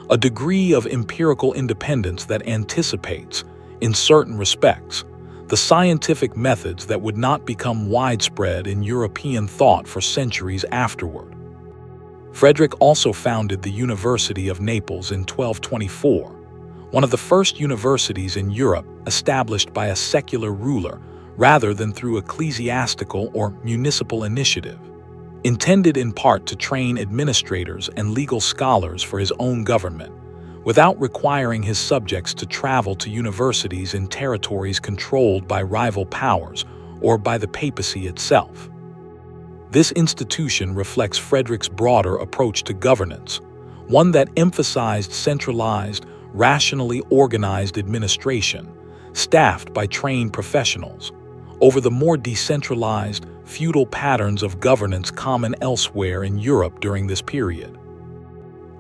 a degree of empirical independence that anticipates, in certain respects, the scientific methods that would not become widespread in European thought for centuries afterward. Frederick also founded the University of Naples in 1224, one of the first universities in Europe established by a secular ruler rather than through ecclesiastical or municipal initiative, intended in part to train administrators and legal scholars for his own government, without requiring his subjects to travel to universities in territories controlled by rival powers or by the papacy itself. This institution reflects Frederick's broader approach to governance, one that emphasized centralized, rationally organized administration, staffed by trained professionals, over the more decentralized, feudal patterns of governance common elsewhere in Europe during this period.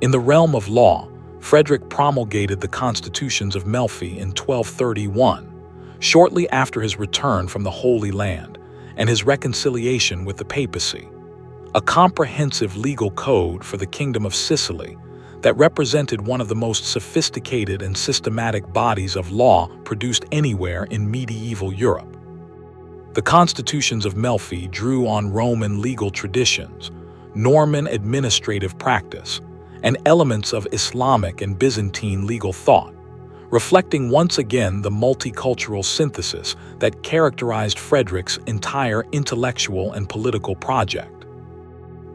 In the realm of law, Frederick promulgated the Constitutions of Melfi in 1231, shortly after his return from the Holy Land and his reconciliation with the papacy, a comprehensive legal code for the Kingdom of Sicily that represented one of the most sophisticated and systematic bodies of law produced anywhere in medieval Europe. The Constitutions of Melfi drew on Roman legal traditions, Norman administrative practice, and elements of Islamic and Byzantine legal thought, reflecting once again the multicultural synthesis that characterized Frederick's entire intellectual and political project.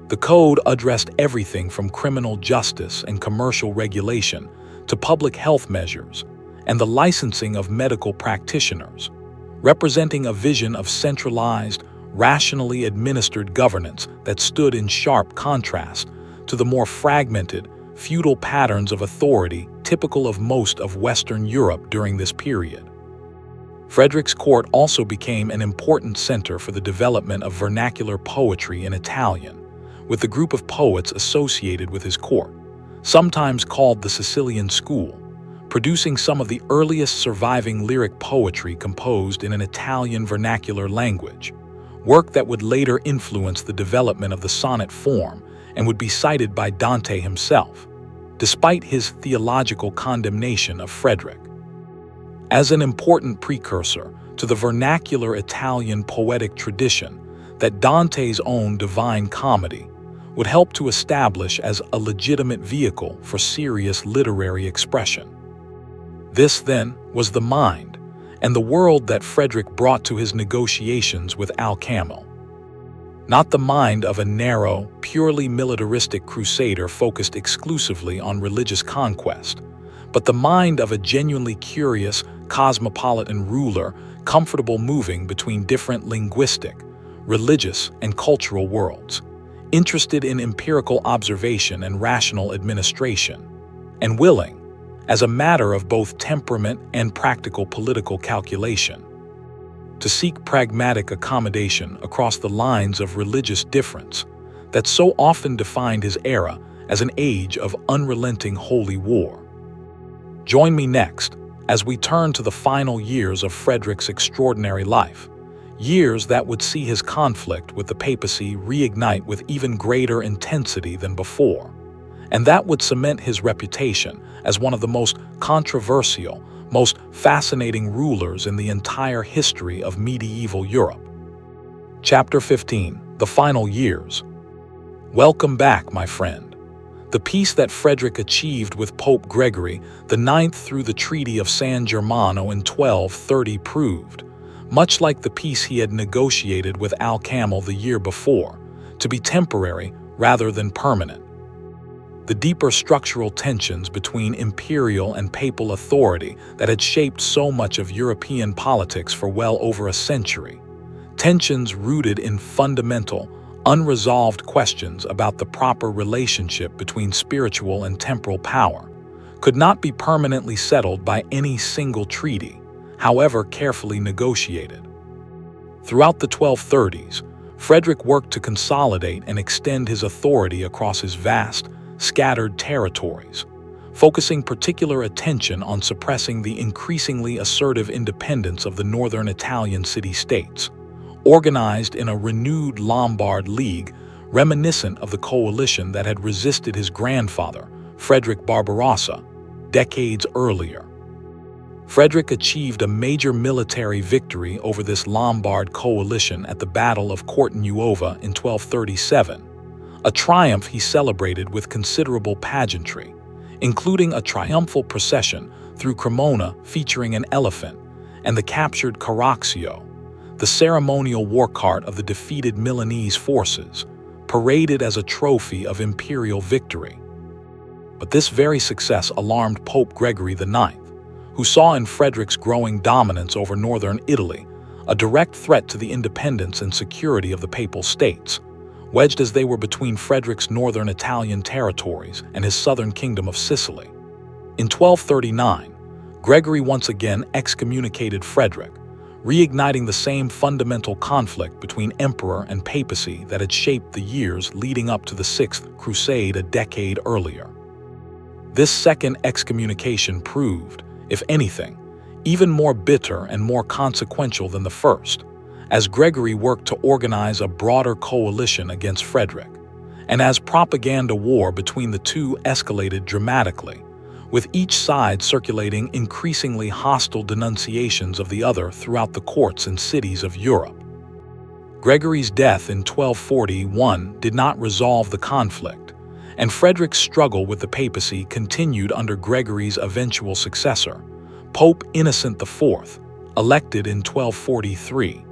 The code addressed everything from criminal justice and commercial regulation to public health measures and the licensing of medical practitioners, representing a vision of centralized, rationally administered governance that stood in sharp contrast to the more fragmented, feudal patterns of authority typical of most of Western Europe during this period. Frederick's court also became an important center for the development of vernacular poetry in Italian, with the group of poets associated with his court, sometimes called the Sicilian School, producing some of the earliest surviving lyric poetry composed in an Italian vernacular language, work that would later influence the development of the sonnet form and would be cited by Dante himself, despite his theological condemnation of Frederick. As an important precursor to the vernacular Italian poetic tradition that Dante's own Divine Comedy would help to establish as a legitimate vehicle for serious literary expression. This, then, was the mind and the world that Frederick brought to his negotiations with Al-Kamil. Not the mind of a narrow, purely militaristic crusader focused exclusively on religious conquest, but the mind of a genuinely curious, cosmopolitan ruler comfortable moving between different linguistic, religious, and cultural worlds, interested in empirical observation and rational administration, and willing, as a matter of both temperament and practical political calculation, to seek pragmatic accommodation across the lines of religious difference that so often defined his era as an age of unrelenting holy war. Join me next as we turn to the final years of Frederick's extraordinary life, years that would see his conflict with the papacy reignite with even greater intensity than before, and that would cement his reputation as one of the most controversial, most fascinating rulers in the entire history of medieval Europe. Chapter 15: The Final Years. Welcome back, my friend. The peace that Frederick achieved with Pope Gregory IX through the Treaty of San Germano in 1230 proved, much like the peace he had negotiated with Al-Kamel the year before, to be temporary rather than permanent. The deeper structural tensions between imperial and papal authority that had shaped so much of European politics for well over a century, tensions rooted in fundamental, unresolved questions about the proper relationship between spiritual and temporal power, could not be permanently settled by any single treaty, however carefully negotiated. Throughout the 1230s, Frederick worked to consolidate and extend his authority across his vast, scattered territories, focusing particular attention on suppressing the increasingly assertive independence of the northern Italian city-states, organized in a renewed Lombard League reminiscent of the coalition that had resisted his grandfather, Frederick Barbarossa, decades earlier. Frederick achieved a major military victory over this Lombard coalition at the Battle of Cortenuova in 1237, a triumph he celebrated with considerable pageantry, including a triumphal procession through Cremona featuring an elephant and the captured Carroccio, the ceremonial war cart of the defeated Milanese forces, paraded as a trophy of imperial victory. But this very success alarmed Pope Gregory IX, who saw in Frederick's growing dominance over northern Italy a direct threat to the independence and security of the Papal States, wedged as they were between Frederick's northern Italian territories and his southern kingdom of Sicily. In 1239, Gregory once again excommunicated Frederick, reigniting the same fundamental conflict between emperor and papacy that had shaped the years leading up to the Sixth Crusade a decade earlier. This second excommunication proved, if anything, even more bitter and more consequential than the first, as Gregory worked to organize a broader coalition against Frederick, and as propaganda war between the two escalated dramatically, with each side circulating increasingly hostile denunciations of the other throughout the courts and cities of Europe. Gregory's death in 1241 did not resolve the conflict, and Frederick's struggle with the papacy continued under Gregory's eventual successor, Pope Innocent IV, elected in 1243.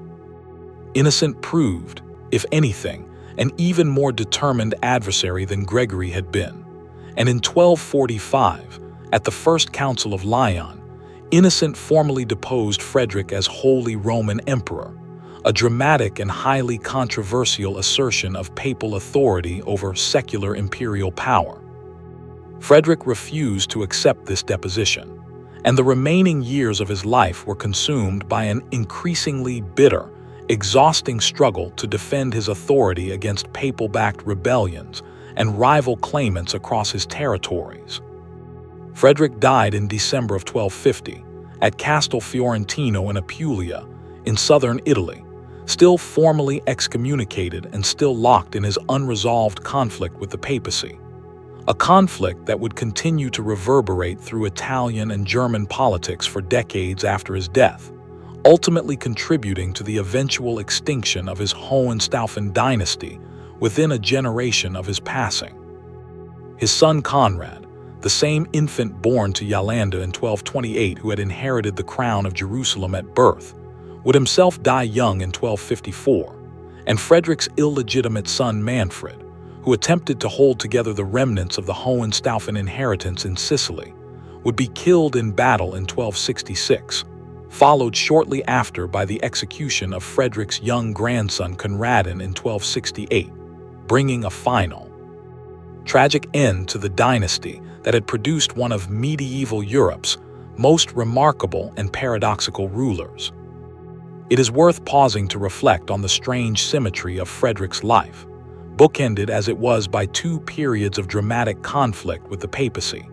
Innocent proved, if anything, an even more determined adversary than Gregory had been, and in 1245, at the First Council of Lyon, Innocent formally deposed Frederick as Holy Roman Emperor, a dramatic and highly controversial assertion of papal authority over secular imperial power. Frederick refused to accept this deposition, and the remaining years of his life were consumed by an increasingly bitter, exhausting struggle to defend his authority against papal-backed rebellions and rival claimants across his territories. Frederick died in December of 1250 at Castel Fiorentino in Apulia, in southern Italy, still formally excommunicated and still locked in his unresolved conflict with the papacy, a conflict that would continue to reverberate through Italian and German politics for decades after his death, ultimately contributing to the eventual extinction of his Hohenstaufen dynasty within a generation of his passing. His son Conrad, the same infant born to Yolanda in 1228 who had inherited the crown of Jerusalem at birth, would himself die young in 1254, and Frederick's illegitimate son Manfred, who attempted to hold together the remnants of the Hohenstaufen inheritance in Sicily, would be killed in battle in 1266, followed shortly after by the execution of Frederick's young grandson Conradin in 1268, bringing a final, tragic end to the dynasty that had produced one of medieval Europe's most remarkable and paradoxical rulers. It is worth pausing to reflect on the strange symmetry of Frederick's life, bookended as it was by two periods of dramatic conflict with the papacy: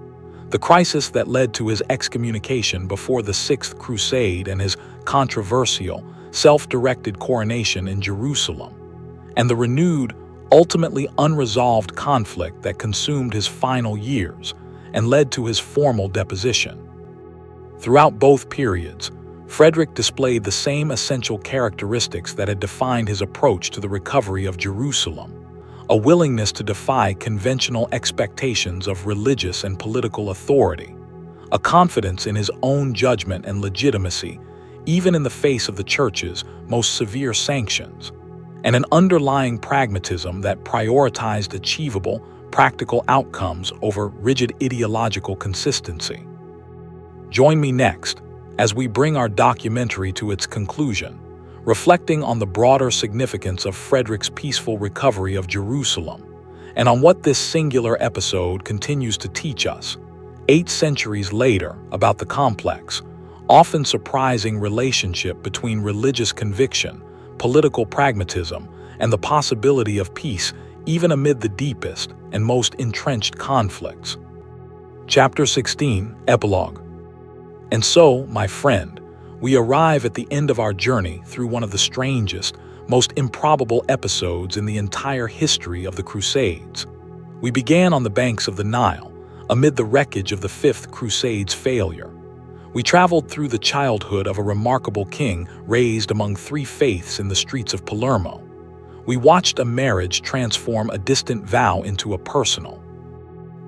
the crisis that led to his excommunication before the Sixth Crusade and his controversial, self-directed coronation in Jerusalem, and the renewed, ultimately unresolved conflict that consumed his final years and led to his formal deposition. Throughout both periods, Frederick displayed the same essential characteristics that had defined his approach to the recovery of Jerusalem: a willingness to defy conventional expectations of religious and political authority, a confidence in his own judgment and legitimacy, even in the face of the Church's most severe sanctions, and an underlying pragmatism that prioritized achievable, practical outcomes over rigid ideological consistency. Join me next as we bring our documentary to its conclusion, reflecting on the broader significance of Frederick's peaceful recovery of Jerusalem, and on what this singular episode continues to teach us, 8 centuries later, about the complex, often surprising relationship between religious conviction, political pragmatism, and the possibility of peace even amid the deepest and most entrenched conflicts. Chapter 16, Epilogue. And so, my friend, we arrive at the end of our journey through one of the strangest, most improbable episodes in the entire history of the Crusades. We began on the banks of the Nile, amid the wreckage of the Fifth Crusade's failure. We traveled through the childhood of a remarkable king raised among 3 faiths in the streets of Palermo. We watched a marriage transform a distant vow into a personal,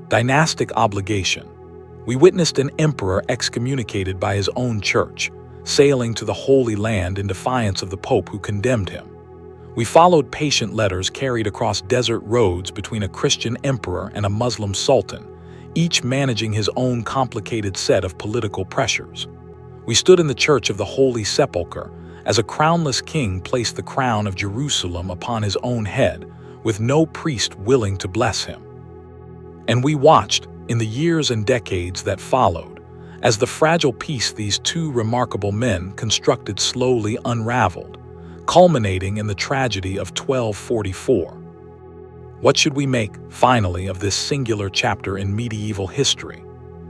dynastic obligation. We witnessed an emperor excommunicated by his own church, sailing to the Holy Land in defiance of the Pope who condemned him. We followed patient letters carried across desert roads between a Christian emperor and a Muslim sultan, each managing his own complicated set of political pressures. We stood in the Church of the Holy Sepulchre as a crownless king placed the crown of Jerusalem upon his own head, with no priest willing to bless him. And we watched, in the years and decades that followed, as the fragile peace these 2 remarkable men constructed slowly unraveled, culminating in the tragedy of 1244. What should we make, finally, of this singular chapter in medieval history?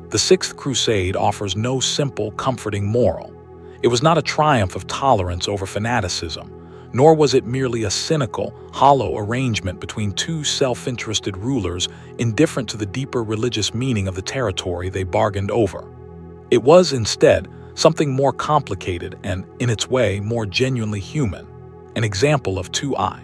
The Sixth Crusade offers no simple, comforting moral. It was not a triumph of tolerance over fanaticism, nor was it merely a cynical, hollow arrangement between 2 self-interested rulers indifferent to the deeper religious meaning of the territory they bargained over. It was, instead, something more complicated and, in its way, more genuinely human, an example of 2i.